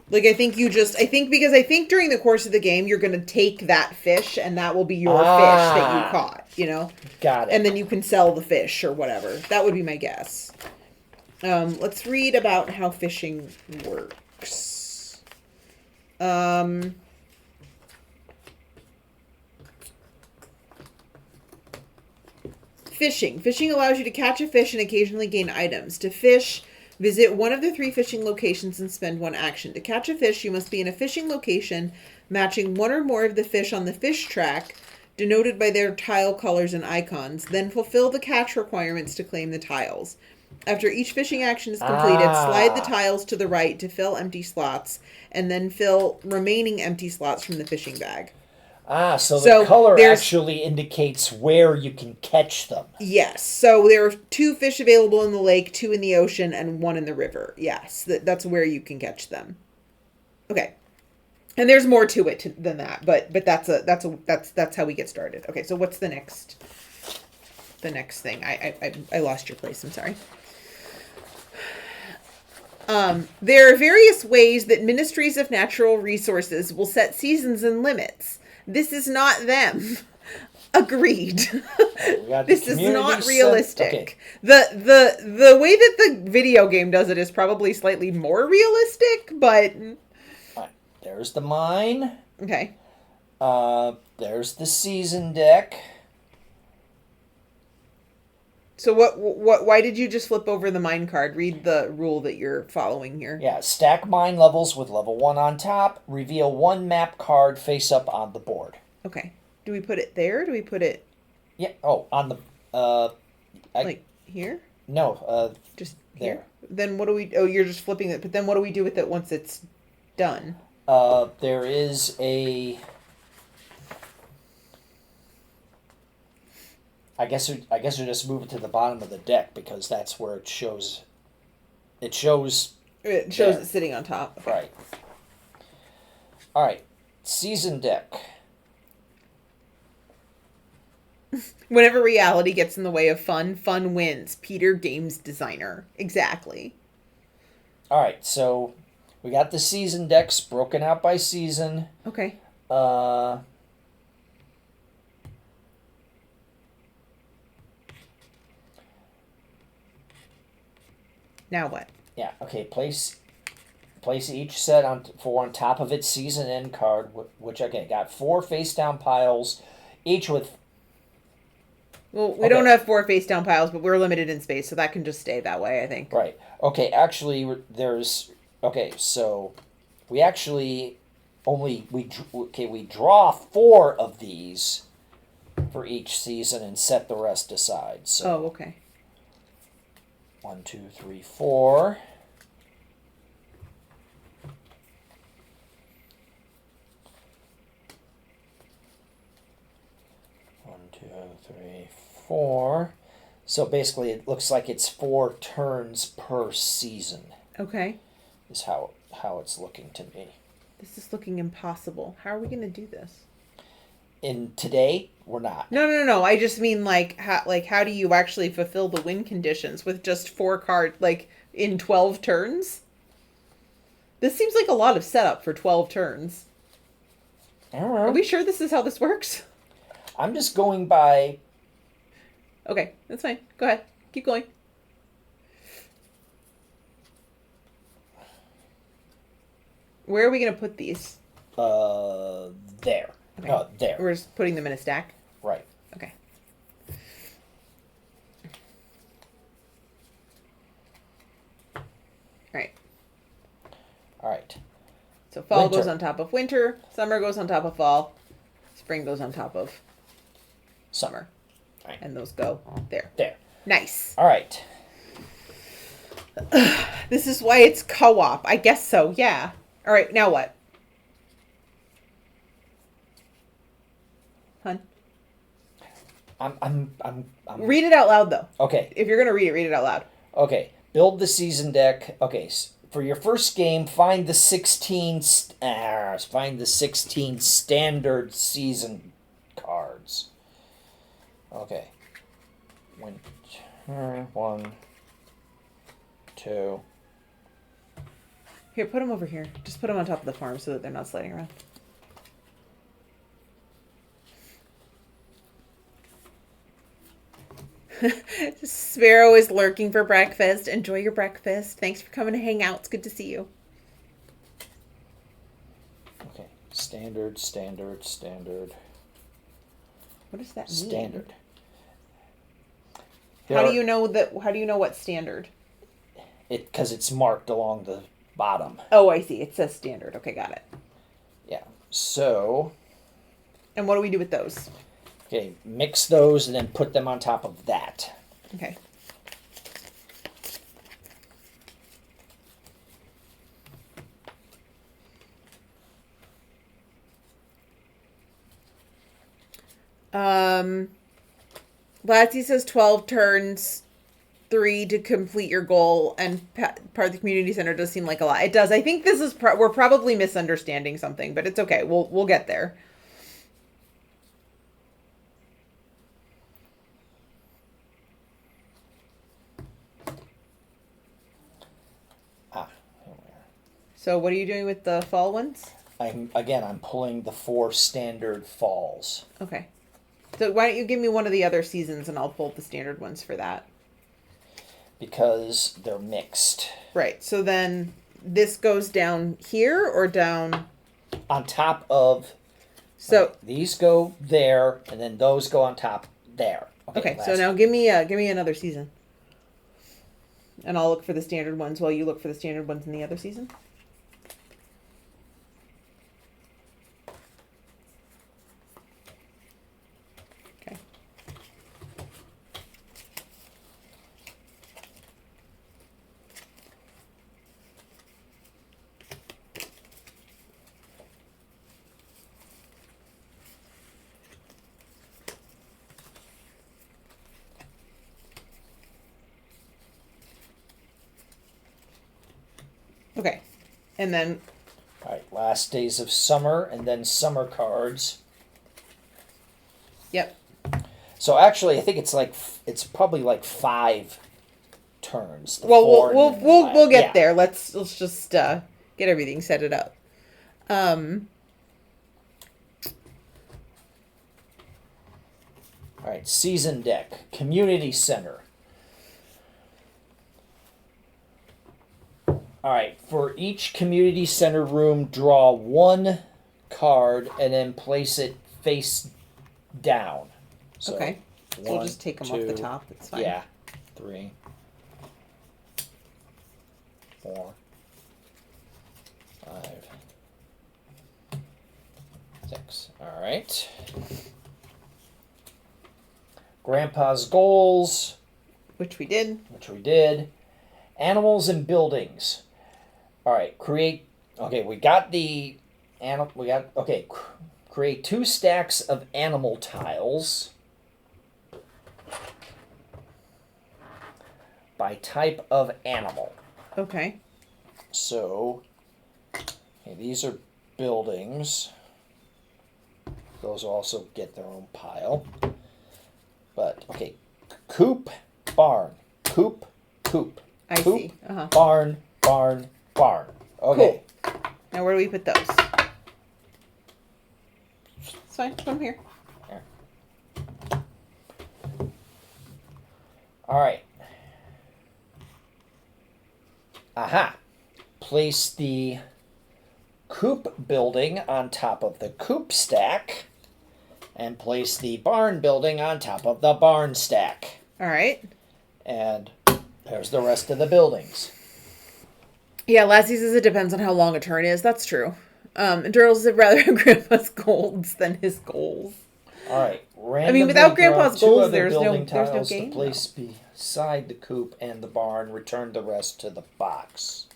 Speaker 1: Like, because I think during the course of the game, you're going to take that fish, and that will be your fish that you caught, you know?
Speaker 3: Got it.
Speaker 1: And then you can sell the fish or whatever. That would be my guess. Let's read about how fishing works. Fishing. Fishing allows you to catch a fish and occasionally gain items. To fish, visit one of the 3 fishing locations and spend 1 action. To catch a fish, you must be in a fishing location matching 1 or more of the fish on the fish track, denoted by their tile colors and icons. Then fulfill the catch requirements to claim the tiles. After each fishing action is completed, slide the tiles to the right to fill empty slots, and then fill remaining empty slots from the fishing bag.
Speaker 3: So the color actually indicates where you can catch them.
Speaker 1: Yes. So there are 2 fish available in the lake, 2 in the ocean, and 1 in the river. Yes, that's where you can catch them. Okay. And there's more to it than that, but that's how we get started. Okay, so what's the next thing? I lost your place. I'm sorry. There are various ways that ministries of natural resources will set seasons and limits. This is not them. Agreed.
Speaker 3: We got the
Speaker 1: This is
Speaker 3: community
Speaker 1: not
Speaker 3: set-
Speaker 1: realistic.
Speaker 3: okay.
Speaker 1: The way that the video game does it is probably slightly more realistic, but
Speaker 3: All right. There's the mine.
Speaker 1: okay.
Speaker 3: There's the season deck.
Speaker 1: So what why did you just flip over the mine card? Read the rule that you're following here.
Speaker 3: Yeah, stack mine levels with level 1 on top. Reveal 1 map card face up on the board.
Speaker 1: Okay. Do we put it there? Do we put it
Speaker 3: Yeah. Oh, on the
Speaker 1: like here?
Speaker 3: no,
Speaker 1: Just
Speaker 3: there.
Speaker 1: here? Then what do we? Oh, you're just flipping it. But then what do we do with it once it's done?
Speaker 3: There is a. I guess we just move it to the bottom of the deck because that's where it shows. It shows.
Speaker 1: It shows
Speaker 3: there.
Speaker 1: it sitting on top. Okay.
Speaker 3: Right. All right. Season deck.
Speaker 1: Whenever reality gets in the way of fun, fun wins. Peter, games designer. Exactly.
Speaker 3: All right. So we got the season decks broken out by season.
Speaker 1: Okay. Now what?
Speaker 3: Yeah. Okay. Place each set on top of its season end card, which again got 4 face down piles, each with.
Speaker 1: Well, we
Speaker 3: Okay.
Speaker 1: don't have 4 face down piles, but we're limited in space, so that can just stay that way, I think.
Speaker 3: Right. Okay. Actually, there's. Okay. So, we actually we draw 4 of these for each season and set the rest aside. So.
Speaker 1: Oh, okay.
Speaker 3: 1, 2, 3, 4. One, 2, 3, 4. So basically, it looks like it's 4 turns per season.
Speaker 1: Okay.
Speaker 3: Is how it's looking to me.
Speaker 1: This is looking impossible. How are we going to do this?
Speaker 3: In today, we're not.
Speaker 1: No. I just mean how do you actually fulfill the win conditions with just 4 cards in 12 turns? This seems like a lot of setup for 12 turns.
Speaker 3: I don't know.
Speaker 1: Are we sure this is how this works?
Speaker 3: I'm just going by.
Speaker 1: Okay, that's fine. Go ahead. Keep going. Where are we going to put these?
Speaker 3: There.
Speaker 1: Okay.
Speaker 3: Oh, there.
Speaker 1: We're just putting them in a stack?
Speaker 3: Right.
Speaker 1: Okay. Alright.
Speaker 3: All right.
Speaker 1: So fall
Speaker 3: Winter.
Speaker 1: goes on top of winter, summer goes on top of fall, spring goes on top of summer.
Speaker 3: Right.
Speaker 1: And those go there.
Speaker 3: There.
Speaker 1: Nice.
Speaker 3: All right.
Speaker 1: This is why it's co-op. I guess so, yeah. Alright, now what? Hun?
Speaker 3: I'm
Speaker 1: Read it out loud, though.
Speaker 3: okay.
Speaker 1: If you're going to read it out loud.
Speaker 3: Okay. Build the season deck. Okay. For your first game, find the 16 standard season cards. Okay. Winter 1, 2.
Speaker 1: Here, put them over here. Just put them on top of the farm so that they're not sliding around. Sparrow is lurking for breakfast. Enjoy your breakfast. Thanks for coming to hang out. It's good to see you.
Speaker 3: Okay. Standard.
Speaker 1: What does that mean?
Speaker 3: Standard.
Speaker 1: How do you know what's standard?
Speaker 3: Because it's marked along the bottom.
Speaker 1: Oh, I see. It says standard. Okay, got it.
Speaker 3: Yeah. So,
Speaker 1: And what do we do with those?
Speaker 3: okay, mix those and then put them on top of that.
Speaker 1: Okay. Lassie says 12 turns, 3 to complete your goal, and part of the community center does seem like a lot. It does. I think this is we're probably misunderstanding something, but it's okay. We'll get there. So what are you doing with the fall ones?
Speaker 3: I'm pulling the 4 standard falls.
Speaker 1: Okay. So why don't you give me one of the other seasons and I'll pull the standard ones for that.
Speaker 3: Because they're mixed.
Speaker 1: Right. So then this goes down here or down
Speaker 3: on top of.
Speaker 1: So
Speaker 3: these go there, and then those go on top there.
Speaker 1: Okay. So now give me another season, and I'll look for the standard ones while you look for the standard ones in the other season. Okay. Okay. And then...
Speaker 3: All right, last days of summer, and then summer cards.
Speaker 1: Yep.
Speaker 3: So actually, I think it's probably like 5 turns.
Speaker 1: Well, we'll get there. Let's just get everything set it up.
Speaker 3: All right, season deck, community center. All right, for each community center room, draw 1 card and then place it face down. So
Speaker 1: okay. So we'll just take them off the top. It's fine.
Speaker 3: Yeah. 3, 4, 5, 6. All right. Grandpa's goals.
Speaker 1: Which we did.
Speaker 3: Animals and buildings. All right, create. Okay, we got the animal. Create 2 stacks of animal tiles by type of animal.
Speaker 1: Okay.
Speaker 3: So, okay, these are buildings. Those also get their own pile. But okay, coop, barn, coop, coop.
Speaker 1: I
Speaker 3: coop,
Speaker 1: see. Uh-huh.
Speaker 3: Barn, barn, barn. Okay.
Speaker 1: Cool. Now where do we put those? It's fine. Put them here.
Speaker 3: There. All right. Aha. Place the coop building on top of the coop stack, and place the barn building on top of the barn stack.
Speaker 1: All right.
Speaker 3: And there's the rest of the buildings.
Speaker 1: Yeah, Lassie says it depends on how long a turn is. That's true. And Turtles would rather have Grandpa's golds than his goals.
Speaker 3: All right.
Speaker 1: I mean, without Grandpa's goals, there's no
Speaker 3: game.
Speaker 1: To
Speaker 3: place beside the coop and the barn. Return the rest to the box.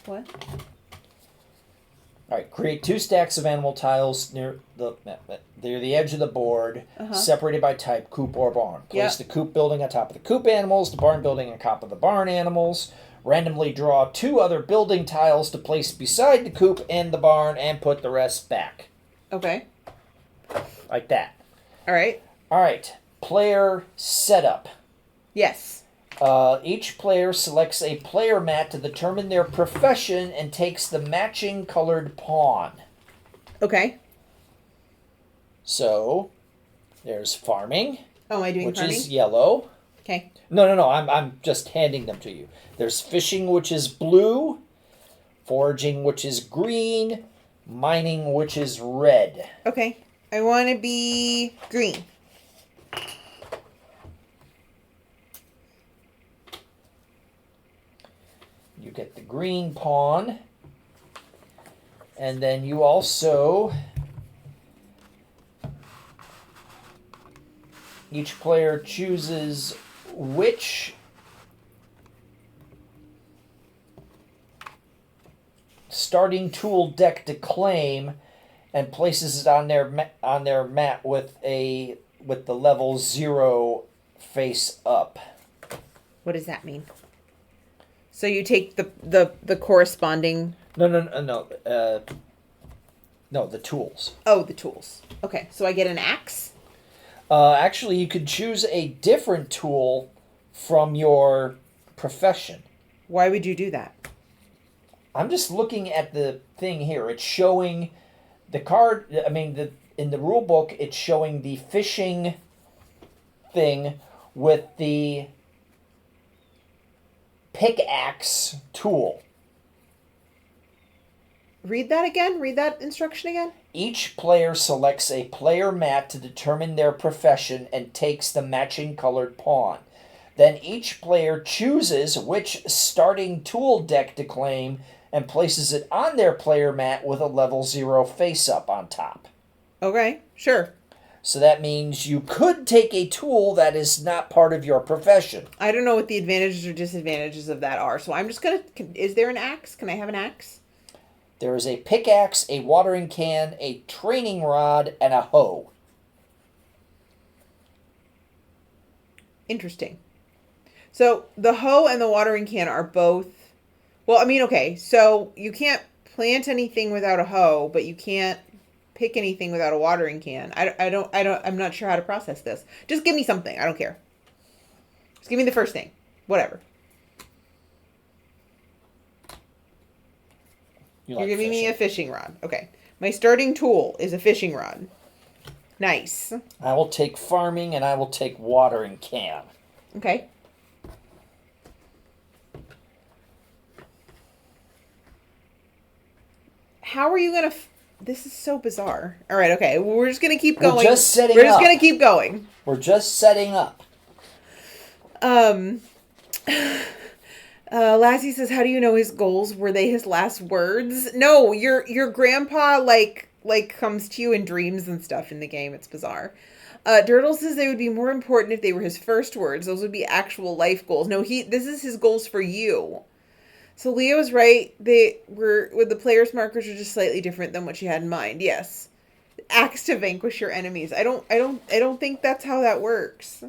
Speaker 1: What?
Speaker 3: All right. Create 2 stacks of animal tiles near the edge of the board, separated by type, coop or barn. Place the coop building on top of the coop animals, the barn building on top of the barn animals. Randomly draw 2 other building tiles to place beside the coop and the barn, and put the rest back.
Speaker 1: Okay.
Speaker 3: Like that.
Speaker 1: All right.
Speaker 3: All right. Player setup.
Speaker 1: Yes.
Speaker 3: Each player selects a player mat to determine their profession and takes the matching colored pawn.
Speaker 1: Okay.
Speaker 3: So, there's farming.
Speaker 1: Oh, am I doing farming?
Speaker 3: Which is yellow.
Speaker 1: Okay.
Speaker 3: No. I'm just handing them to you. There's fishing, which is blue. Foraging, which is green. Mining, which is red.
Speaker 1: Okay. I want to be green.
Speaker 3: You get the green pawn. And then you also... Each player chooses which starting tool deck to claim, and places it on their mat with the level 0 face up.
Speaker 1: What does that mean? So you take the corresponding...
Speaker 3: No, the tools.
Speaker 1: Oh, the tools. Okay, so I get an axe?
Speaker 3: Actually, you could choose a different tool from your profession.
Speaker 1: Why would you do that?
Speaker 3: I'm just looking at the thing here. It's showing the card. I mean, in the rule book, it's showing the fishing thing with the pickaxe tool.
Speaker 1: Read that again. Read that instruction again.
Speaker 3: Each player selects a player mat to determine their profession and takes the matching colored pawn. Then each player chooses which starting tool deck to claim and places it on their player mat with a level 0 face-up on top.
Speaker 1: Okay, sure.
Speaker 3: So that means you could take a tool that is not part of your profession.
Speaker 1: I don't know what the advantages or disadvantages of that are, so I'm just going to... Is there an axe? Can I have an axe?
Speaker 3: There is a pickaxe, a watering can, a training rod, and a hoe.
Speaker 1: Interesting. So the hoe and the watering can are both... Well, I mean, okay, so you can't plant anything without a hoe, but you can't pick anything without a watering can. I'm not sure how to process this. Just give me something. I don't care. Just give me the first thing. Whatever. You're giving me a fishing rod. Okay. My starting tool is a fishing rod. Nice.
Speaker 3: I will take farming and I will take watering can.
Speaker 1: Okay. How are you going to... This is so bizarre. All right, okay. We're just going to keep going.
Speaker 3: We're just setting
Speaker 1: We're just going to keep going.
Speaker 3: We're just setting up.
Speaker 1: Lassie says, how do you know his goals? Were they his last words? No, your grandpa, like comes to you in dreams and stuff in the game. It's bizarre. Dirtle says they would be more important if they were his first words. Those would be actual life goals. No, this is his goals for you. So Leo's right. They were with the player's markers are just slightly different than what she had in mind. Yes. Axe to vanquish your enemies. I don't think that's how that works.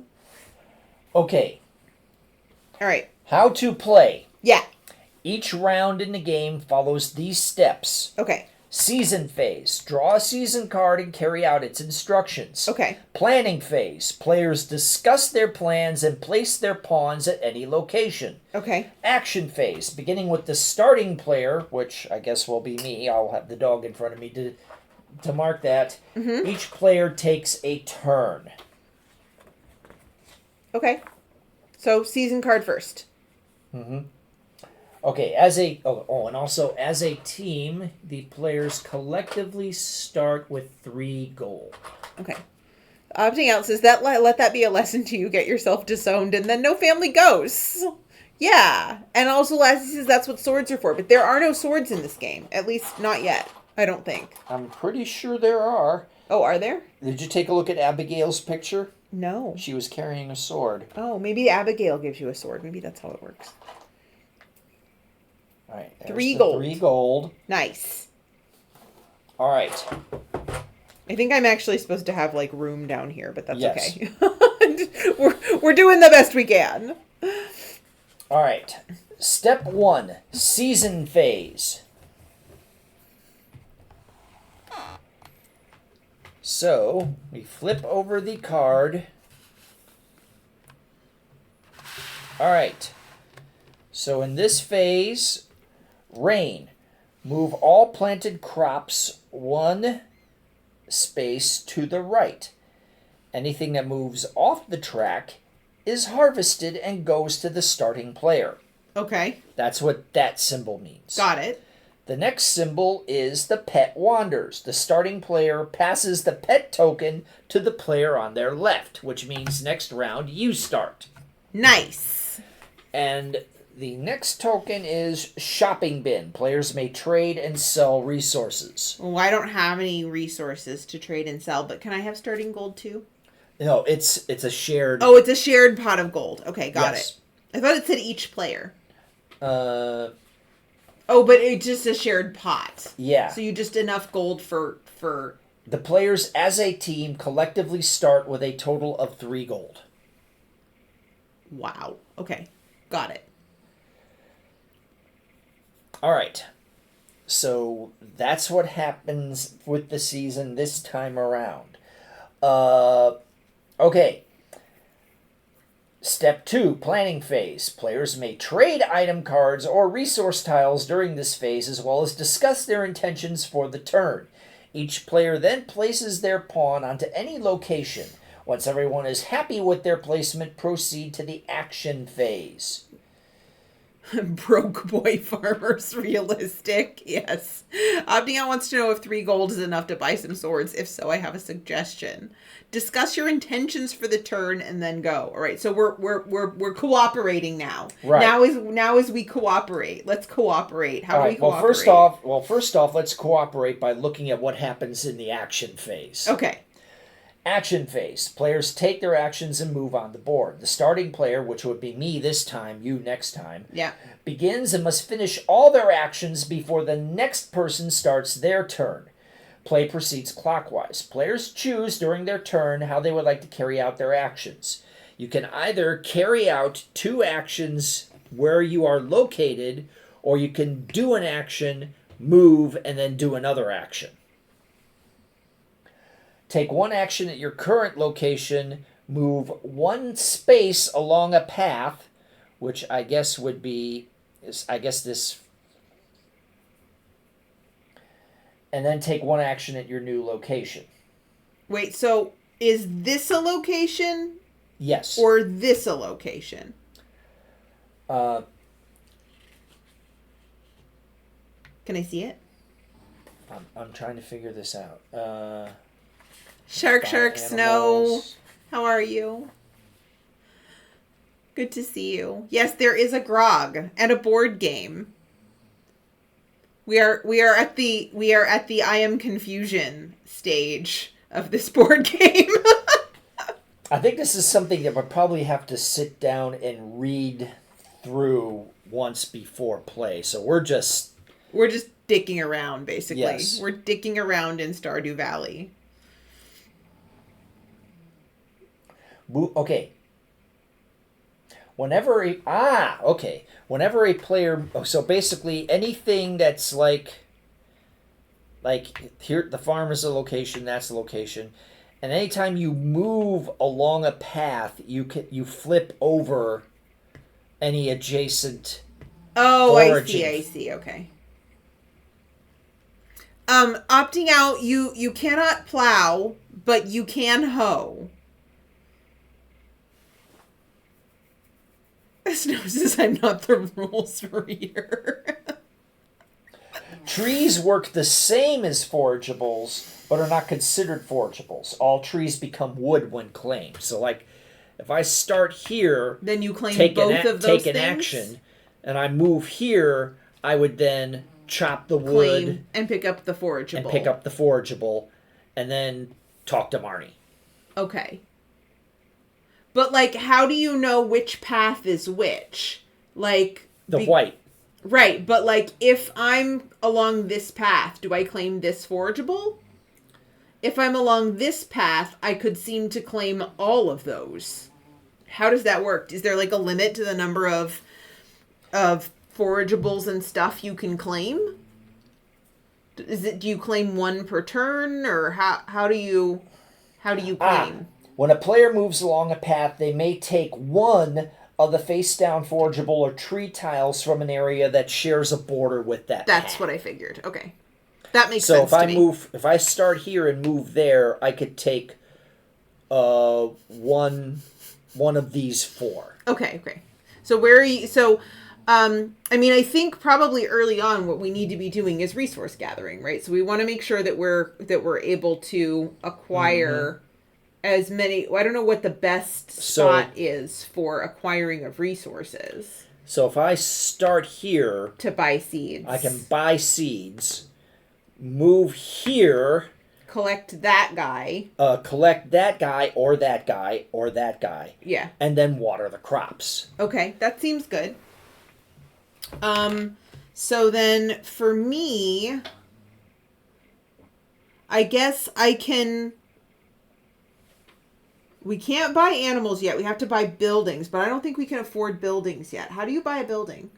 Speaker 3: Okay.
Speaker 1: All right.
Speaker 3: How to play.
Speaker 1: Yeah.
Speaker 3: Each round in the game follows these steps.
Speaker 1: Okay.
Speaker 3: Season phase. Draw a season card and carry out its instructions.
Speaker 1: Okay.
Speaker 3: Planning phase. Players discuss their plans and place their pawns at any location.
Speaker 1: Okay.
Speaker 3: Action phase. Beginning with the starting player, which I guess will be me. I'll have the dog in front of me to mark that. Mm-hmm. Each player takes a turn.
Speaker 1: Okay. So season card first.
Speaker 3: Mm-hmm. Okay, and also as a team, the players collectively start with 3 gold.
Speaker 1: Okay. Opting out says that let that be a lesson to you. Get yourself disowned, and then no family ghosts. Yeah, and also Lassie says that's what swords are for, but there are no swords in this game. At least not yet. I don't think.
Speaker 3: I'm pretty sure there are.
Speaker 1: Oh, are there?
Speaker 3: Did you take a look at Abigail's picture?
Speaker 1: No.
Speaker 3: She was carrying a sword.
Speaker 1: Oh, maybe Abigail gives you a sword. Maybe that's how it works.
Speaker 3: All right.
Speaker 1: 3 gold.
Speaker 3: 3 gold.
Speaker 1: Nice.
Speaker 3: All right.
Speaker 1: I think I'm actually supposed to have like room down here, but that's
Speaker 3: yes.
Speaker 1: okay. we're doing the best we can.
Speaker 3: All right. Step 1, season phase. So, we flip over the card. All right. So in this phase, rain. Move all planted crops 1 space to the right. Anything that moves off the track is harvested and goes to the starting player.
Speaker 1: Okay.
Speaker 3: That's what that symbol means.
Speaker 1: Got it.
Speaker 3: The next symbol is the pet wanders. The starting player passes the pet token to the player on their left, which means next round you start.
Speaker 1: Nice.
Speaker 3: And the next token is shopping bin. Players may trade and sell resources.
Speaker 1: Well, I don't have any resources to trade and sell, but can I have starting gold too?
Speaker 3: No, it's a shared...
Speaker 1: Oh, it's a shared pot of gold. Okay, got
Speaker 3: Yes.
Speaker 1: it. I thought it said each player.
Speaker 3: Oh,
Speaker 1: but it's just a shared pot.
Speaker 3: Yeah.
Speaker 1: So you just enough gold for...
Speaker 3: The players as a team collectively start with a total of 3 gold.
Speaker 1: Wow. Okay. Got it.
Speaker 3: All right. So that's what happens with the season this time around. Okay. Step 2, planning phase. Players may trade item cards or resource tiles during this phase as well as discuss their intentions for the turn. Each player then places their pawn onto any location. Once everyone is happy with their placement, proceed to the action phase.
Speaker 1: Broke boy farmers realistic. Yes. Opting wants to know if 3 gold is enough to buy some swords. If so, I have a suggestion. Discuss your intentions for the turn and then go. All right. So we're cooperating now.
Speaker 3: Right.
Speaker 1: Now as we cooperate. Let's cooperate. How do we cooperate?
Speaker 3: First off, let's cooperate by looking at what happens in the action phase.
Speaker 1: Okay.
Speaker 3: Action phase. Players take their actions and move on the board. The starting player, which would be me this time, you next time, begins and must finish all their actions before the next person starts their turn. Play proceeds clockwise. Players choose during their turn how they would like to carry out their actions. You can either carry out 2 actions where you are located, or you can do an action, move, and then do another action. Take 1 action at your current location, move 1 space along a path, which I guess would be, this, and then take 1 action at your new location.
Speaker 1: Wait, so is this a location?
Speaker 3: Yes.
Speaker 1: Or this a location? Can I see it?
Speaker 3: I'm trying to figure this out.
Speaker 1: Shark Snow, how are you? Good to see you. Yes, there is a grog and a board game. We are at the I am confusion stage of this board game.
Speaker 3: I think this is something that we'll probably have to sit down and read through once before play. So we're just
Speaker 1: dicking around, basically.
Speaker 3: Yes.
Speaker 1: We're dicking around in Stardew Valley.
Speaker 3: Okay. Whenever a player, so basically anything that's like here, the farm is a location, that's a location, and anytime you move along a path, you flip over any adjacent.
Speaker 1: Oh, I see. Okay. Opting out, you cannot plow, but you can hoe. Snow says I'm not the rules reader.
Speaker 3: Trees work the same as forageables, but are not considered forageables. All trees become wood when claimed. So, like, if I start here,
Speaker 1: then you claim both of those things?
Speaker 3: Action, and I move here, I would then chop the wood
Speaker 1: and pick up the forageable.
Speaker 3: And then talk to Marnie.
Speaker 1: Okay. But, like, how do you know which path is which? Like...
Speaker 3: white.
Speaker 1: Right, but, like, if I'm along this path, do I claim this forageable? If I'm along this path, I could seem to claim all of those. How does that work? Is there, like, a limit to the number of forageables and stuff you can claim? Do you claim 1 per turn, or how do you claim?
Speaker 3: When a player moves along a path, they may take 1 of the face-down forageable or tree tiles from an area that shares a border with that
Speaker 1: That's
Speaker 3: path.
Speaker 1: what I figured. Okay. That makes sense to me.
Speaker 3: So if I start here and move there, I could take one of these 4.
Speaker 1: Okay. So where are you... So, I mean, I think probably early on what we need to be doing is resource gathering, right? So we want to make sure that we're able to acquire... as many... I don't know what the best spot is for acquiring of resources.
Speaker 3: So if I start here...
Speaker 1: to buy seeds.
Speaker 3: I can buy seeds, move here...
Speaker 1: collect that guy.
Speaker 3: Collect that guy, or that guy, or that guy.
Speaker 1: Yeah.
Speaker 3: And then water the crops.
Speaker 1: Okay, that seems good. So then, for me... I guess I can... We can't buy animals yet. We have to buy buildings, but I don't think we can afford buildings yet. How do you buy a building?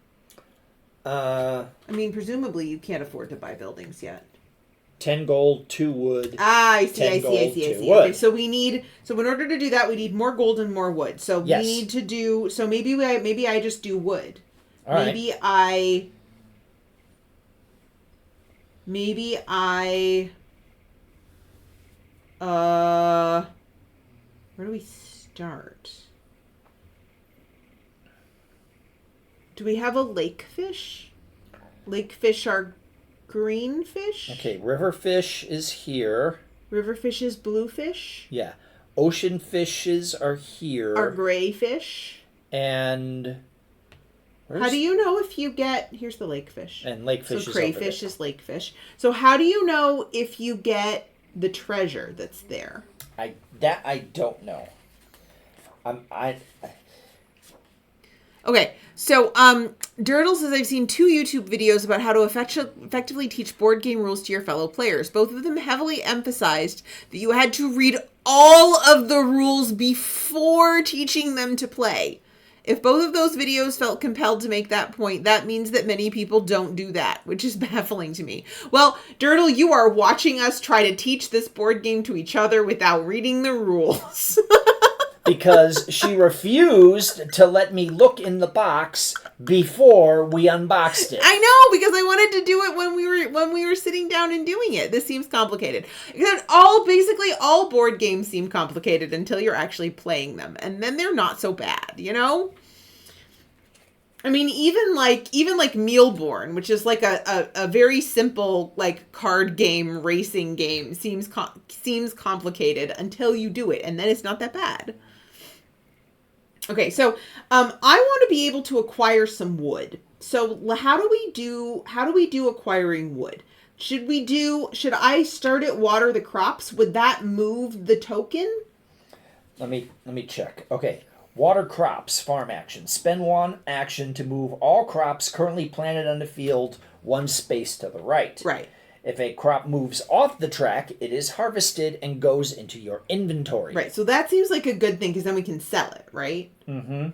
Speaker 1: I mean, presumably you can't afford to buy buildings yet.
Speaker 3: 10 gold, 2 wood.
Speaker 1: I see,
Speaker 3: 10
Speaker 1: I
Speaker 3: gold,
Speaker 1: see.
Speaker 3: 2 wood.
Speaker 1: Okay, so in order to do that, we need more gold and more wood. So
Speaker 3: Yes.
Speaker 1: we need to do, so maybe I just do wood.
Speaker 3: All right.
Speaker 1: Maybe I, where do we start? Do we have a lake fish? Lake fish are green fish?
Speaker 3: Okay, river fish is here.
Speaker 1: River fish is blue fish?
Speaker 3: Yeah. Ocean fishes are here.
Speaker 1: Are gray fish?
Speaker 3: And...
Speaker 1: How do you know if you get... Here's the lake fish.
Speaker 3: And lake fish
Speaker 1: so
Speaker 3: is
Speaker 1: crayfish is lake fish. So how do you know if you get the treasure that's there?
Speaker 3: I don't know.
Speaker 1: Okay, so Durdle says, I've seen 2 YouTube videos about how to effectively teach board game rules to your fellow players. Both of them heavily emphasized that you had to read all of the rules before teaching them to play. If both of those videos felt compelled to make that point, that means that many people don't do that, which is baffling to me. Well, Durdle, you are watching us try to teach this board game to each other without reading the rules.
Speaker 3: Because she refused to let me look in the box before we unboxed it.
Speaker 1: I know, because I wanted to do it when we were sitting down and doing it. This seems complicated. Basically all board games seem complicated until you're actually playing them, and then they're not so bad, you know? I mean, even like Mealborn, which is like a very simple like card game, racing game, seems complicated until you do it, and then it's not that bad. Okay, so I want to be able to acquire some wood. So how do we do acquiring wood? Should I start at water the crops? Would that move the token?
Speaker 3: Let me check. Okay. Water crops, farm action. Spend 1 action to move all crops currently planted on the field 1 space to the right.
Speaker 1: Right.
Speaker 3: If a crop moves off the track, it is harvested and goes into your inventory.
Speaker 1: Right, so that seems like a good thing because then we can sell it, right?
Speaker 3: Mm-hmm.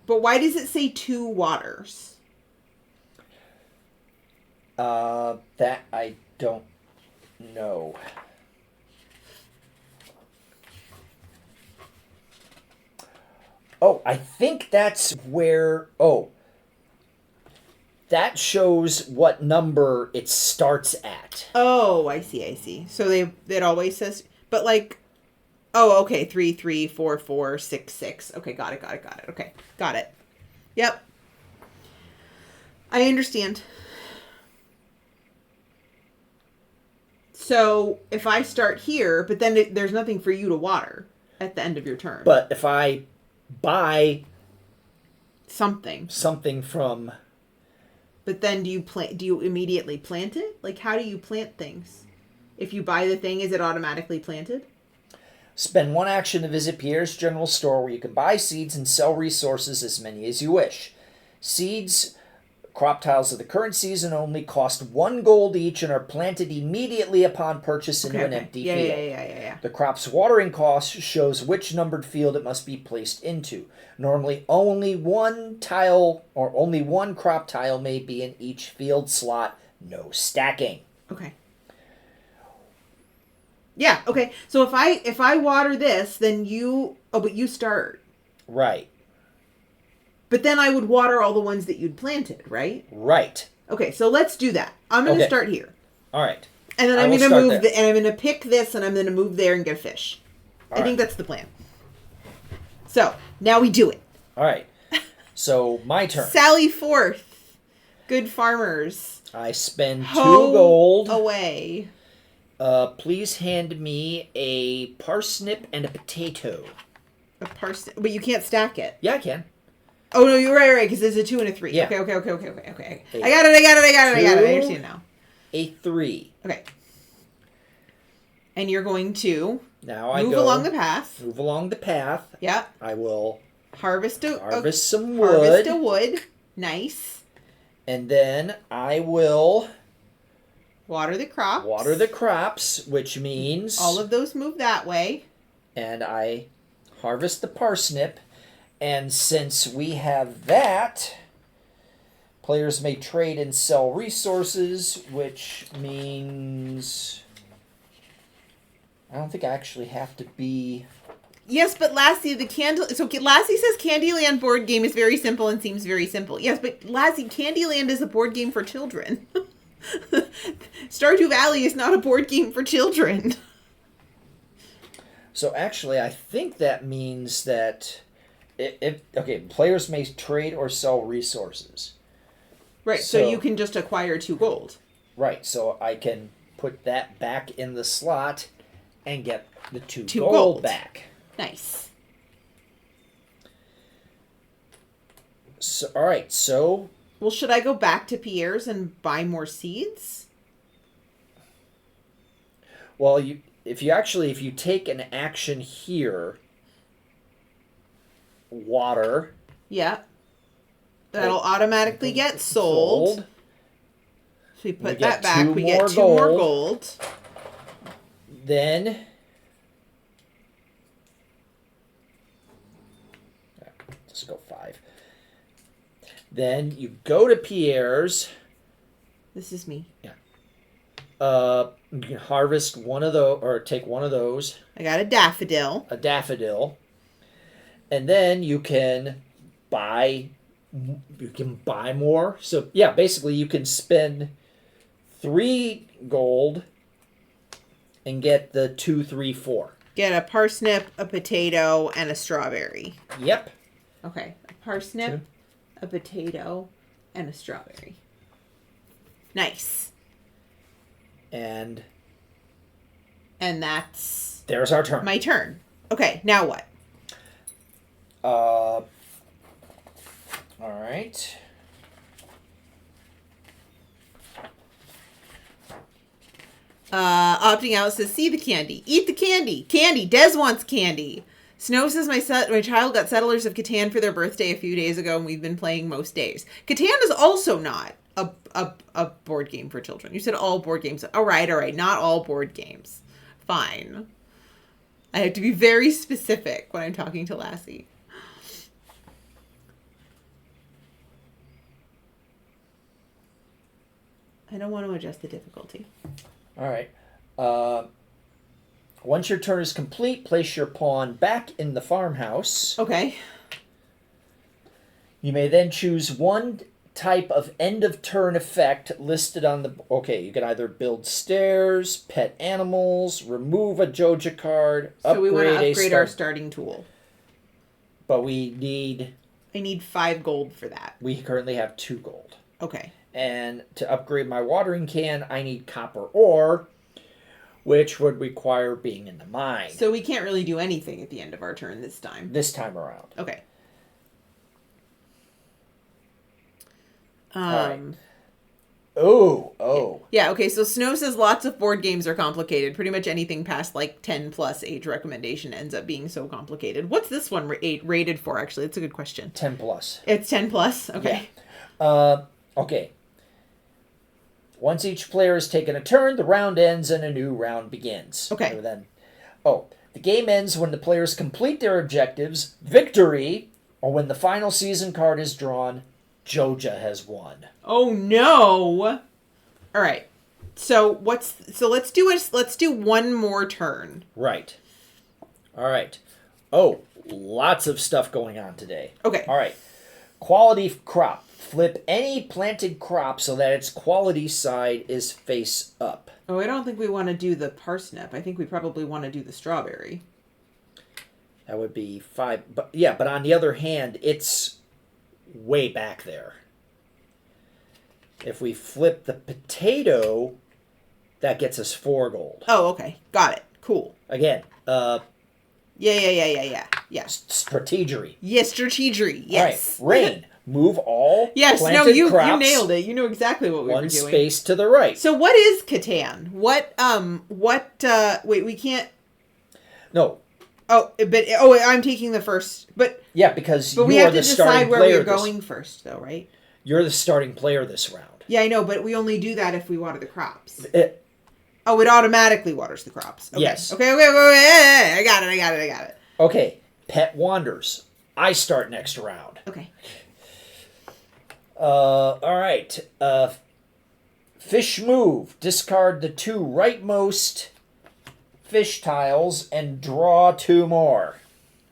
Speaker 1: But why does it say 2 waters?
Speaker 3: That I don't know. Oh, I think that's where... Oh. That shows what number it starts at.
Speaker 1: Oh, I see. So it always says... But like... Oh, okay. 3, 3, 4, 4, 6, 6. Okay, got it. Okay, got it. Yep. I understand. So if I start here, but then there's nothing for you to water at the end of your turn.
Speaker 3: But if I buy
Speaker 1: something
Speaker 3: from...
Speaker 1: But then do you immediately plant it? Like, how do you plant things? If you buy the thing, is it automatically planted?
Speaker 3: Spend 1 action to visit Pierre's General Store where you can buy seeds and sell resources as many as you wish. Seeds, crop tiles of the current season only cost 1 gold each and are planted immediately upon purchase into an empty field.
Speaker 1: Yeah.
Speaker 3: The crop's watering cost shows which numbered field it must be placed into. Normally, only 1 tile or only 1 crop tile may be in each field slot. No stacking.
Speaker 1: Okay. Yeah. Okay. So if I water this, then but you start.
Speaker 3: Right.
Speaker 1: But then I would water all the ones that you'd planted, right?
Speaker 3: Right.
Speaker 1: Okay. So let's do that. I'm going to start here.
Speaker 3: All right.
Speaker 1: And then I'm going to move and I'm going to pick this and I'm going to move there and get a fish. I think that's the plan. So now we do it.
Speaker 3: All right. So my turn.
Speaker 1: Sally forth. Good farmers.
Speaker 3: I spend 2 gold.
Speaker 1: Away.
Speaker 3: Please hand me a parsnip and a potato.
Speaker 1: A parsnip, but you can't stack it.
Speaker 3: Yeah, I can.
Speaker 1: Oh no, you're right, because there's a 2 and a 3.
Speaker 3: Yeah.
Speaker 1: Okay. I got it. I understand now.
Speaker 3: A 3.
Speaker 1: Okay. And you're going to
Speaker 3: move
Speaker 1: along the path.
Speaker 3: Move along the path.
Speaker 1: Yeah.
Speaker 3: I will
Speaker 1: harvest
Speaker 3: some wood.
Speaker 1: Harvest a wood. Nice.
Speaker 3: And then I will
Speaker 1: water the crops.
Speaker 3: Water the crops, which means
Speaker 1: all of those move that way.
Speaker 3: And I harvest the parsnip. And since we have that, Players may trade and sell resources, which means I don't think I actually have to be.
Speaker 1: Yes, but Lassie, Lassie says Candyland board game is very simple and seems very simple. Yes, but Lassie, Candyland is a board game for children. Stardew Valley is not a board game for children.
Speaker 3: So actually, I think that means that players may trade or sell resources.
Speaker 1: Right, so you can just acquire 2 gold.
Speaker 3: Right, so I can put that back in the slot and get the 2
Speaker 1: 2
Speaker 3: gold back.
Speaker 1: Nice.
Speaker 3: So, all right, so...
Speaker 1: Well, should I go back to Pierre's and buy more seeds?
Speaker 3: Well, if you take an action here, water...
Speaker 1: Yeah. That'll automatically get sold. So we put that back. We get 2 more gold.
Speaker 3: Then... Let's go 5. Then you go to Pierre's.
Speaker 1: This is me.
Speaker 3: Yeah. You can harvest one of those, or take one of those.
Speaker 1: I got a daffodil.
Speaker 3: And then you can buy more. So yeah, basically you can spend 3 gold and get the 2, 3, 4.
Speaker 1: Get a parsnip, a potato, and a strawberry.
Speaker 3: Yep.
Speaker 1: Okay, a parsnip, a potato, and a strawberry. Nice.
Speaker 3: And
Speaker 1: that's...
Speaker 3: There's our turn.
Speaker 1: My turn. Okay, now what?
Speaker 3: All right.
Speaker 1: Opting out says, see the candy. Eat the candy. Candy. Des wants candy. Snow says, my child got Settlers of Catan for their birthday a few days ago, and we've been playing most days. Catan is also not a board game for children. You said all board games. All right. Not all board games. Fine. I have to be very specific when I'm talking to Lassie. I don't want to adjust the difficulty.
Speaker 3: All right. Once your turn is complete, place your pawn back in the farmhouse.
Speaker 1: Okay.
Speaker 3: You may then choose one type of end-of-turn effect listed on the... Okay, you can either build stairs, pet animals, remove a Joja card,
Speaker 1: so we want to upgrade our starting tool.
Speaker 3: But we need...
Speaker 1: I need 5 gold for that.
Speaker 3: We currently have 2 gold.
Speaker 1: Okay.
Speaker 3: And to upgrade my watering can, I need copper ore, which would require being in the mine.
Speaker 1: So we can't really do anything at the end of our turn this time.
Speaker 3: This time around.
Speaker 1: Okay.
Speaker 3: All right. Oh.
Speaker 1: Yeah, okay, so Snow says lots of board games are complicated. Pretty much anything past like 10 plus age recommendation ends up being so complicated. What's this one rated for, actually? That's a good question.
Speaker 3: 10 plus.
Speaker 1: It's 10 plus? Okay.
Speaker 3: Yeah. Okay. Once each player has taken a turn, the round ends and a new round begins.
Speaker 1: Okay.
Speaker 3: The game ends when the players complete their objectives, victory, or when the final season card is drawn, Joja has won.
Speaker 1: Oh no! All right. So let's do one more turn.
Speaker 3: Right. All right. Oh, lots of stuff going on today.
Speaker 1: Okay.
Speaker 3: All right. Quality crop. Flip any planted crop so that its quality side is face up.
Speaker 1: Oh, I don't think we want to do the parsnip. I think we probably want to do the strawberry.
Speaker 3: That would be 5. But on the other hand, it's way back there. If we flip the potato, that gets us 4 gold.
Speaker 1: Oh, okay. Got it. Cool.
Speaker 3: Again,
Speaker 1: Yeah.
Speaker 3: strategery.
Speaker 1: Yes, strategery. Yes.
Speaker 3: All right. Rain. Move all
Speaker 1: yes,
Speaker 3: planted
Speaker 1: you
Speaker 3: crops
Speaker 1: nailed it. You know exactly what we were doing.
Speaker 3: One space to the right.
Speaker 1: So what is Catan? Wait, we can't...
Speaker 3: No.
Speaker 1: I'm taking the first, but
Speaker 3: we have to
Speaker 1: decide where we're going first, though, right?
Speaker 3: You're the starting player this round.
Speaker 1: Yeah, I know, but we only do that if we water the crops. It automatically waters the crops. Okay.
Speaker 3: Yes.
Speaker 1: Okay, I got it.
Speaker 3: Okay, pet wanders. I start next round.
Speaker 1: Okay.
Speaker 3: All right. Fish move. Discard the 2 rightmost fish tiles and draw 2 more.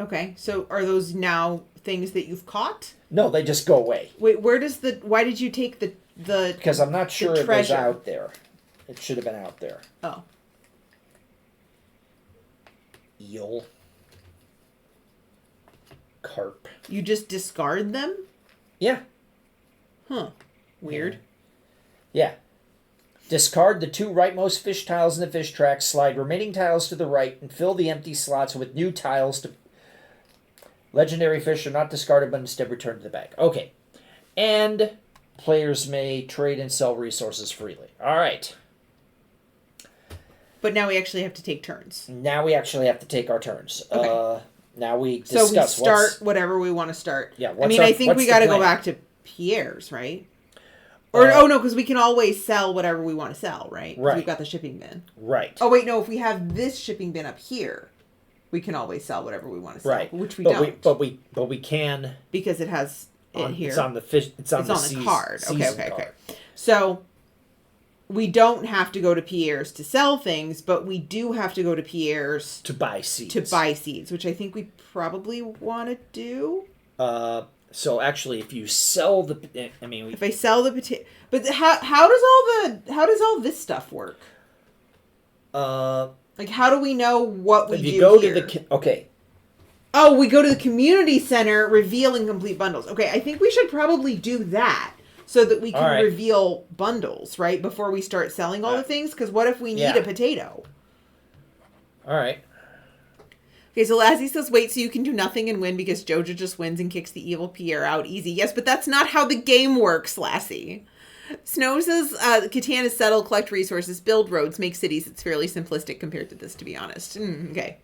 Speaker 1: Okay, so are those now things that you've caught?
Speaker 3: No, they just go away.
Speaker 1: Wait, why did you take the
Speaker 3: Because I'm not sure it was
Speaker 1: treasure?
Speaker 3: out there. It should have been out there.
Speaker 1: Oh.
Speaker 3: Eel. Carp.
Speaker 1: You just discard them?
Speaker 3: Yeah.
Speaker 1: Huh. Weird.
Speaker 3: Yeah. Discard the 2 rightmost fish tiles in the fish track, slide remaining tiles to the right, and fill the empty slots with new tiles to... Legendary fish are not discarded, but instead returned to the bag. Okay. And players may trade and sell resources freely. All right.
Speaker 1: But now we actually have to take turns.
Speaker 3: Now we actually have to take our turns.
Speaker 1: Okay.
Speaker 3: Now we discuss
Speaker 1: so we start whatever we want to start.
Speaker 3: Yeah.
Speaker 1: I think we got to go back to Pierre's, right? Or no, because we can always sell whatever we want to sell, right? 'Cause
Speaker 3: Right.
Speaker 1: we've got the shipping bin.
Speaker 3: Right.
Speaker 1: Oh wait, no. If we have this shipping bin up here, we can always sell whatever we want to sell.
Speaker 3: Right.
Speaker 1: Which we
Speaker 3: don't.
Speaker 1: don't.
Speaker 3: But we can.
Speaker 1: Because it has it here.
Speaker 3: It's on the fish. It's on the
Speaker 1: card.
Speaker 3: season
Speaker 1: Okay.
Speaker 3: card.
Speaker 1: So we don't have to go to Pierre's to sell things, but we do have to go to Pierre's
Speaker 3: to buy seeds.
Speaker 1: Which I think we probably want to do.
Speaker 3: So actually, if you sell the,
Speaker 1: if I sell the potato, but how does all this stuff work? Like, how do we know what we do?
Speaker 3: If you go
Speaker 1: here?
Speaker 3: to the okay.
Speaker 1: Oh, we go to the community center, reveal and complete bundles. Okay, I think we should probably do that so that we can reveal bundles, right? Before we start selling all the things. Because what if we need a potato?
Speaker 3: All right.
Speaker 1: Okay, so Lassie says, wait, so you can do nothing and win because Jojo just wins and kicks the evil Pierre out easy. Yes, but that's not how the game works, Lassie. Snow says, Catan is settle, collect resources, build roads, make cities. It's fairly simplistic compared to this, to be honest. Okay.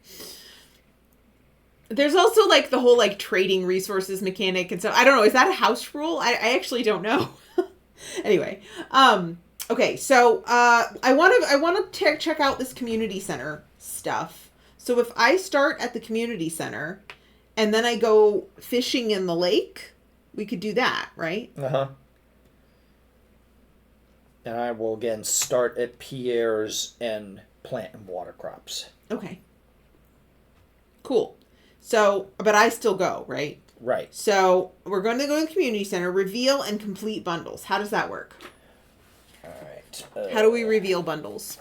Speaker 1: There's also, like, the whole, like, trading resources mechanic and stuff. I don't know. Is that a house rule? I actually don't know. Anyway. Okay, so I want to check out this community center stuff. So if I start at the community center and then I go fishing in the lake, we could do that, right?
Speaker 3: Uh-huh. And I will again start at Pierre's and plant and water crops.
Speaker 1: Okay. Cool. So, but I still go, right?
Speaker 3: Right.
Speaker 1: So we're going to go to the community center, reveal and complete bundles. How does that work?
Speaker 3: All right.
Speaker 1: How do we reveal bundles?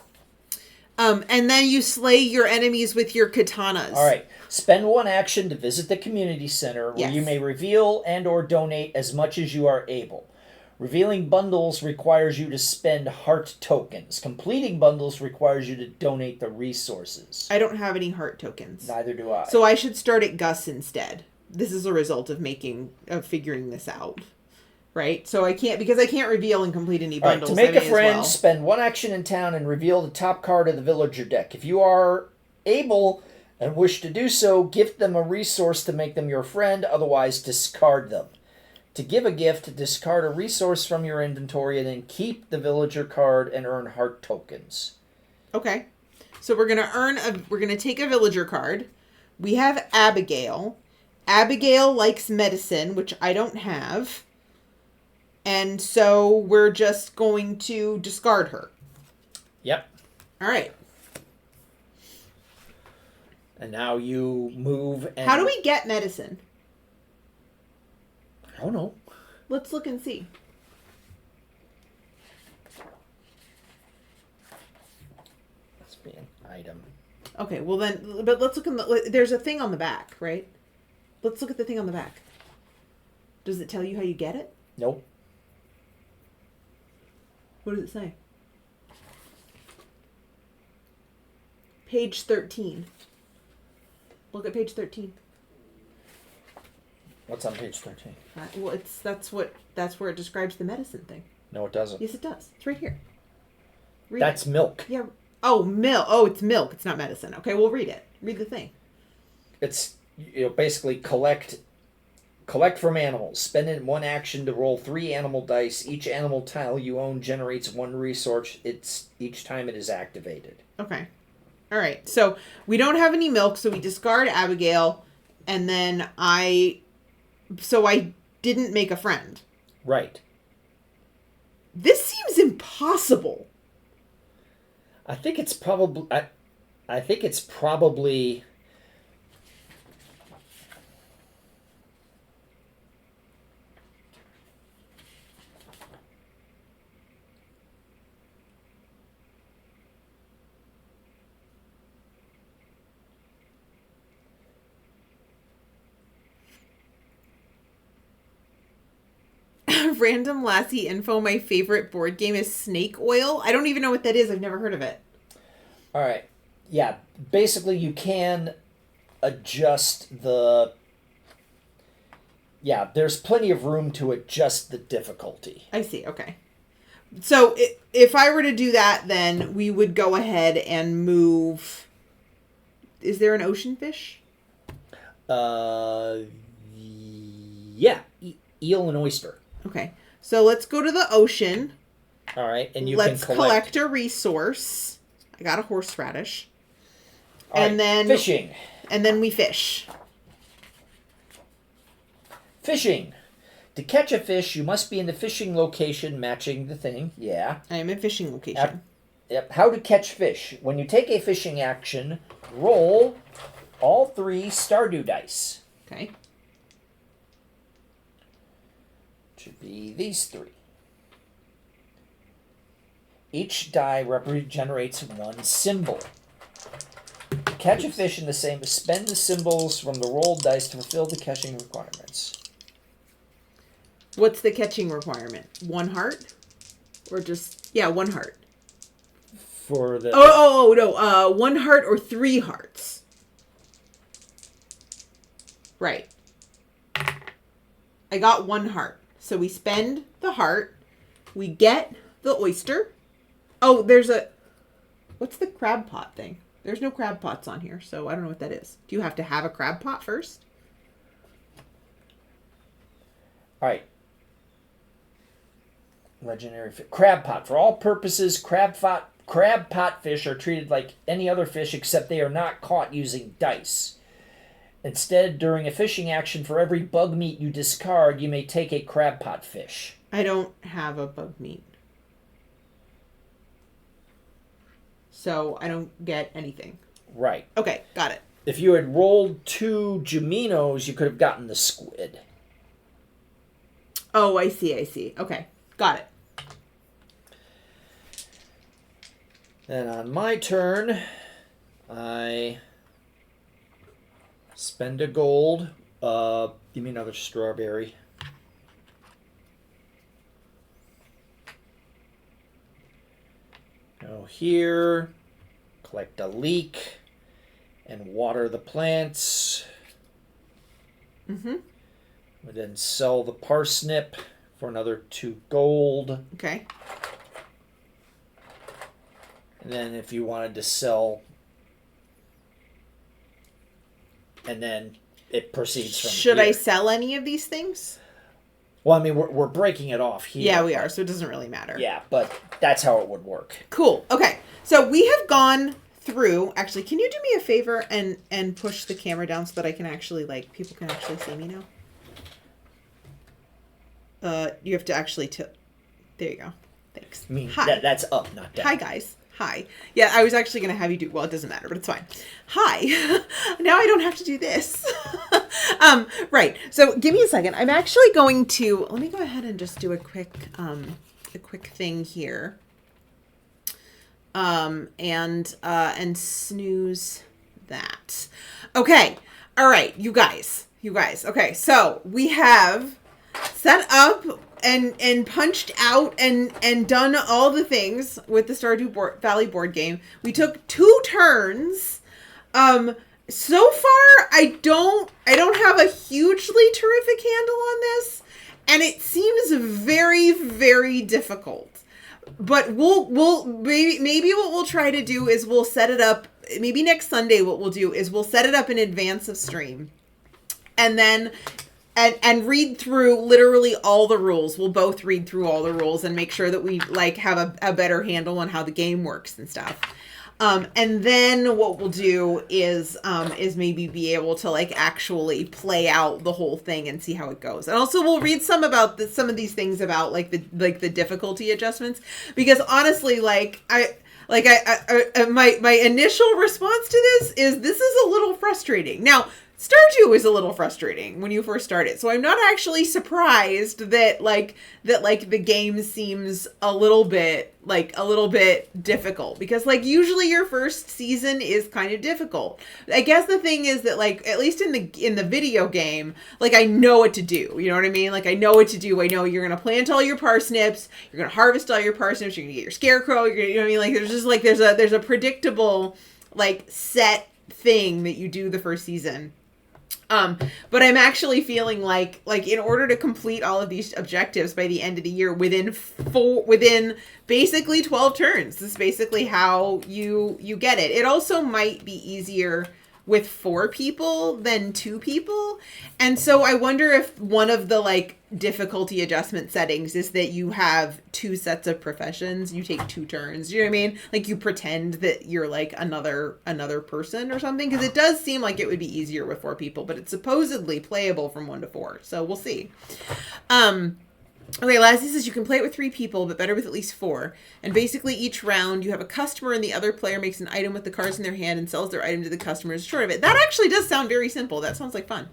Speaker 1: And then you slay your enemies with your katanas.
Speaker 3: All right. Spend 1 action to visit the community center where you may reveal and or donate as much as you are able. Revealing bundles requires you to spend heart tokens. Completing bundles requires you to donate the resources.
Speaker 1: I don't have any heart tokens.
Speaker 3: Neither do I.
Speaker 1: So I should start at Gus instead. This is a result of figuring this out. Right? So I can't reveal and complete any bundles.
Speaker 3: Right, to make a friend, spend 1 action in town and reveal the top card of the villager deck. If you are able and wish to do so, gift them a resource to make them your friend, otherwise discard them. To give a gift, discard a resource from your inventory and then keep the villager card and earn heart tokens.
Speaker 1: Okay. So we're gonna take a villager card. We have Abigail. Abigail likes medicine, which I don't have. And so we're just going to discard her.
Speaker 3: Yep.
Speaker 1: All right.
Speaker 3: And now you move and...
Speaker 1: How do we get medicine?
Speaker 3: I don't know.
Speaker 1: Let's look and see.
Speaker 3: Must be an item.
Speaker 1: Okay, well then, but let's look there's a thing on the back, right? Let's look at the thing on the back. Does it tell you how you get it?
Speaker 3: Nope.
Speaker 1: What does it say? Page 13. Look at page 13.
Speaker 3: What's on page 13?
Speaker 1: Well, that's where it describes the medicine thing.
Speaker 3: No, it doesn't.
Speaker 1: Yes, it does. It's right here. Read
Speaker 3: That's
Speaker 1: it.
Speaker 3: milk.
Speaker 1: Yeah. Oh, milk. Oh, it's milk. It's not medicine. Okay, we'll read it. Read the thing.
Speaker 3: It's basically collect from animals. Spend in 1 action to roll 3 animal dice. Each animal tile you own generates 1 resource. Each time it is activated.
Speaker 1: Okay. All right. So we don't have any milk, so we discard Abigail, and then I didn't make a friend.
Speaker 3: Right.
Speaker 1: This seems impossible.
Speaker 3: I think it's probably. I think it's probably.
Speaker 1: Random Lassie info, my favorite board game is Snake Oil. I don't even know what that is. I've never heard of it.
Speaker 3: All right. Yeah. Basically, you can adjust the. Yeah, there's plenty of room to adjust the difficulty.
Speaker 1: I see. Okay. So if I were to do that, then we would go ahead and move. Is there an ocean fish?
Speaker 3: Yeah. Eel and oyster.
Speaker 1: Okay. So let's go to the ocean.
Speaker 3: All right, and
Speaker 1: Let's collect a resource. I got a horseradish.
Speaker 3: All
Speaker 1: and
Speaker 3: right,
Speaker 1: then
Speaker 3: fishing.
Speaker 1: And then we fish.
Speaker 3: Fishing. To catch a fish, you must be in the fishing location matching the thing. Yeah.
Speaker 1: I am in fishing location.
Speaker 3: Yep. How to catch fish. When you take a fishing action, roll all 3 Stardew dice.
Speaker 1: Okay.
Speaker 3: Should be these 3. Each die generates 1 symbol. To catch a fish in the same, spend the symbols from the rolled dice to fulfill the catching requirements.
Speaker 1: What's the catching requirement? 1 heart? Or just... Yeah, 1 heart.
Speaker 3: For the...
Speaker 1: No. 1 heart or 3 hearts. Right. I got 1 heart. So we spend the heart. We get the oyster. Oh, there's a... What's the crab pot thing? There's no crab pots on here, so I don't know what that is. Do you have to have a crab pot first?
Speaker 3: All right. Legendary fish. Crab pot. For all purposes, crab pot fish are treated like any other fish except they are not caught using dice. Instead, during a fishing action, for every bug meat you discard, you may take a crab pot fish.
Speaker 1: I don't have a bug meat. So I don't get anything.
Speaker 3: Right.
Speaker 1: Okay, got it.
Speaker 3: If you had rolled 2 Jaminos, you could have gotten the squid.
Speaker 1: Oh, I see. Okay, got it.
Speaker 3: Then on my turn, I spend a gold. Give me another strawberry. Go here, collect a leek, and water the plants.
Speaker 1: Mm-hmm.
Speaker 3: We then sell the parsnip for another 2 gold.
Speaker 1: Okay.
Speaker 3: And then if you wanted to sell, and then it proceeds from
Speaker 1: Should
Speaker 3: here.
Speaker 1: I sell any of these things?
Speaker 3: Well, I mean, we're breaking it off here.
Speaker 1: Yeah, we are, so it doesn't really matter.
Speaker 3: Yeah, but that's how it would work.
Speaker 1: Cool. Okay, so we have gone through... Actually, can you do me a favor and push the camera down so that I can actually, people can actually see me now? You have to actually... There you go. Thanks.
Speaker 3: I mean,
Speaker 1: Hi.
Speaker 3: that's up, not down.
Speaker 1: Hi, guys. Hi. Yeah, I was actually going to have you do... Well, it doesn't matter, but it's fine. Hi. Now I don't have to do this. Right. So give me a second. I'm actually going to... Let me go ahead and just do a quick thing here. And snooze that. Okay. All right, you guys. Okay, so we have set up and punched out and done all the things with the Stardew Valley board game. We took 2 turns. So far, I don't have a hugely terrific handle on this, and it seems very, very difficult. But we'll maybe what we'll try to do is we'll set it up. Maybe next Sunday, what we'll do is we'll set it up in advance of stream, and then and read through literally all the rules. We'll both read through all the rules and make sure that we have a better handle on how the game works and stuff. And then what we'll do is maybe be able to like actually play out the whole thing and see how it goes. And also we'll read some about some of these things about like the difficulty adjustments, because honestly, my initial response to this is a little frustrating. Now, Stardew is a little frustrating when you first start it, so I'm not actually surprised that the game seems a little bit difficult, because like usually your first season is kind of difficult. I guess the thing is that like at least in the video game, like I know what to do. You know what I mean? Like I know what to do. I know you're gonna plant all your parsnips, you're gonna harvest all your parsnips, you're gonna get your scarecrow. You know what I mean? Like there's just like there's a predictable like set thing that you do the first season. But I'm actually feeling like in order to complete all of these objectives by the end of the year within basically 12 turns, this is basically how you get it. It also might be easier with 4 people than 2 people. And so I wonder if one of the like difficulty adjustment settings is that you have 2 sets of professions. You take 2 turns. You know what I mean? Like you pretend that you're like another person or something. Because it does seem like it would be easier with 4 people, but it's supposedly playable from 1 to 4. So we'll see. Okay, Lassie says you can play it with 3 people, but better with at least 4. And basically each round you have a customer and the other player makes an item with the cards in their hand and sells their item to the customer as short of it. That actually does sound very simple. That sounds like fun.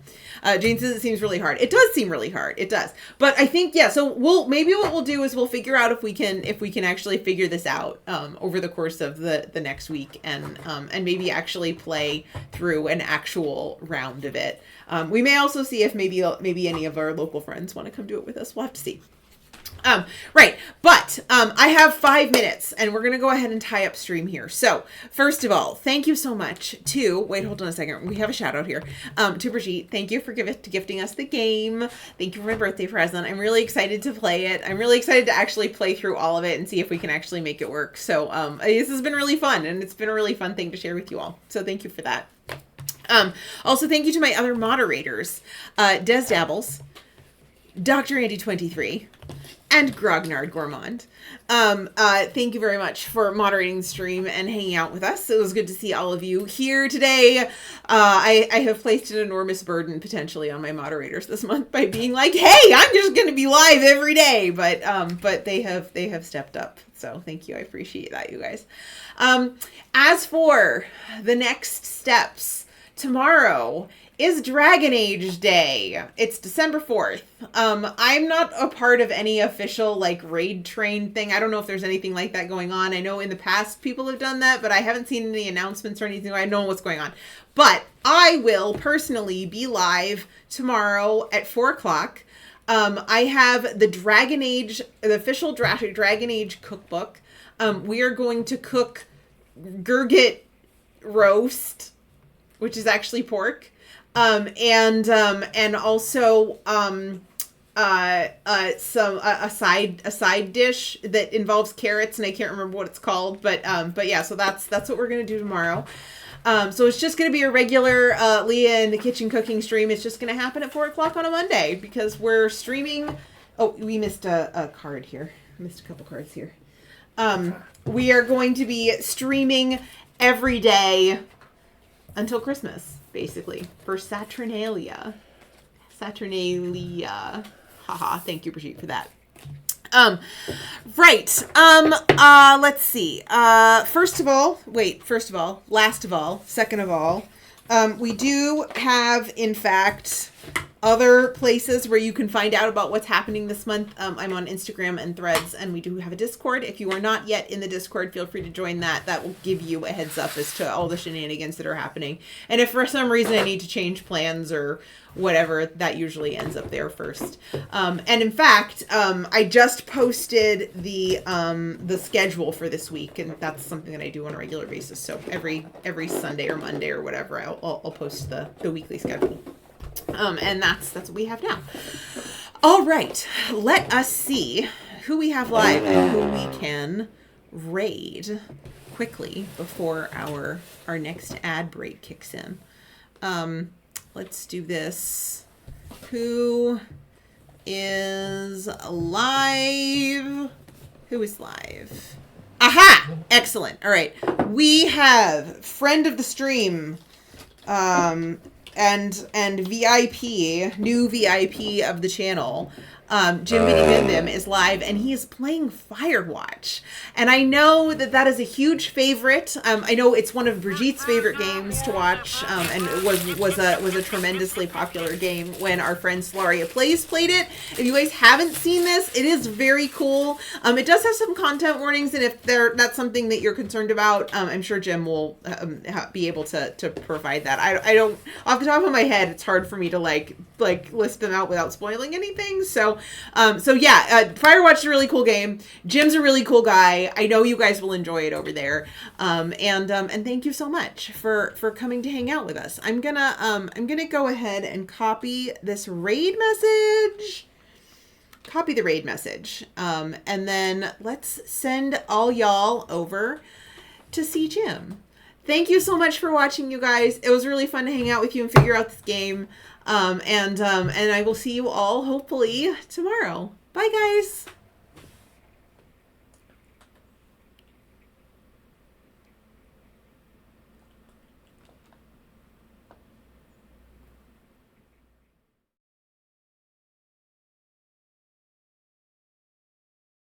Speaker 1: Jane says it seems really hard. It does seem really hard. It does. But I think, yeah, so maybe what we'll do is we'll figure out if we can actually figure this out over the course of the next week, and maybe actually play through an actual round of it. We may also see if maybe any of our local friends want to come do it with us. We'll have to see. Right. But, I have 5 minutes and we're going to go ahead and tie up stream here. So first of all, thank you so much to, wait, hold on a second. We have a shout out here. To Brigitte. Thank you for gifting us the game. Thank you for my birthday present. I'm really excited to play it. I'm really excited to actually play through all of it and see if we can actually make it work. So, this has been really fun, and it's been a really fun thing to share with you all. So thank you for that. Also thank you to my other moderators, Des Dabbles, Dr. Andy 23, and Grognard Gourmand. Thank you very much for moderating the stream and hanging out with us. It was good to see all of you here today. I have placed an enormous burden potentially on my moderators this month by being like, hey, I'm just going to be live every day. But they have stepped up. So thank you. I appreciate that, you guys. As for the next steps, tomorrow is Dragon Age Day. It's December 4th. I'm not a part of any official like raid train thing. I don't know if there's anything like that going on. I know in the past people have done that, but I haven't seen any announcements or anything. I don't know what's going on. But I will personally be live tomorrow at 4 o'clock. I have the Dragon Age, the official Dragon Age cookbook. We are going to cook Gurgit roast, which is actually pork. And also, a side dish that involves carrots, and I can't remember what it's called, but yeah, so that's what we're going to do tomorrow. So it's just going to be a regular, Leah in the kitchen cooking stream. It's just going to happen at 4 o'clock on a Monday because we're streaming. Oh, we missed a card here. Missed a couple cards here. We are going to be streaming every day until Christmas. Basically, for Saturnalia. Haha, thank you, Brigitte, for that. Right. Let's see. First of all, last of all, second of all, we do have, in fact, other places where you can find out about what's happening this month. I'm on Instagram and Threads, and we do have a Discord. If you are not yet in the Discord, feel free to join that. That will give you a heads up as to all the shenanigans that are happening. And if for some reason I need to change plans or whatever, that usually ends up there first. And in fact, I just posted the schedule for this week, and that's something that I do on a regular basis. So every Sunday or Monday or whatever, I'll post the weekly schedule. And that's what we have now. All right, let us see who we have live and who we can raid quickly before our next ad break kicks in. Let's do this. Who is live? Who is live? Aha! Aha! Excellent. All right. We have friend of the stream, and VIP, new VIP of the channel. Jim Bim Bim is live, and he is playing Firewatch. And I know that is a huge favorite. I know it's one of Brigitte's favorite games to watch, and it was a tremendously popular game when our friend Slaria played it. If you guys haven't seen this, it is very cool. It does have some content warnings, and if that's something that you're concerned about, I'm sure Jim will be able to provide that. I don't, off the top of my head, it's hard for me to like list them out without spoiling anything. So yeah, Firewatch is a really cool game. Jim's a really cool guy. I know you guys will enjoy it over there. And thank you so much for coming to hang out with us. I'm gonna go ahead and copy this raid message. Copy the raid message. And then let's send all y'all over to see Jim. Thank you so much for watching, you guys. It was really fun to hang out with you and figure out this game. And I will see you all hopefully tomorrow. Bye, guys.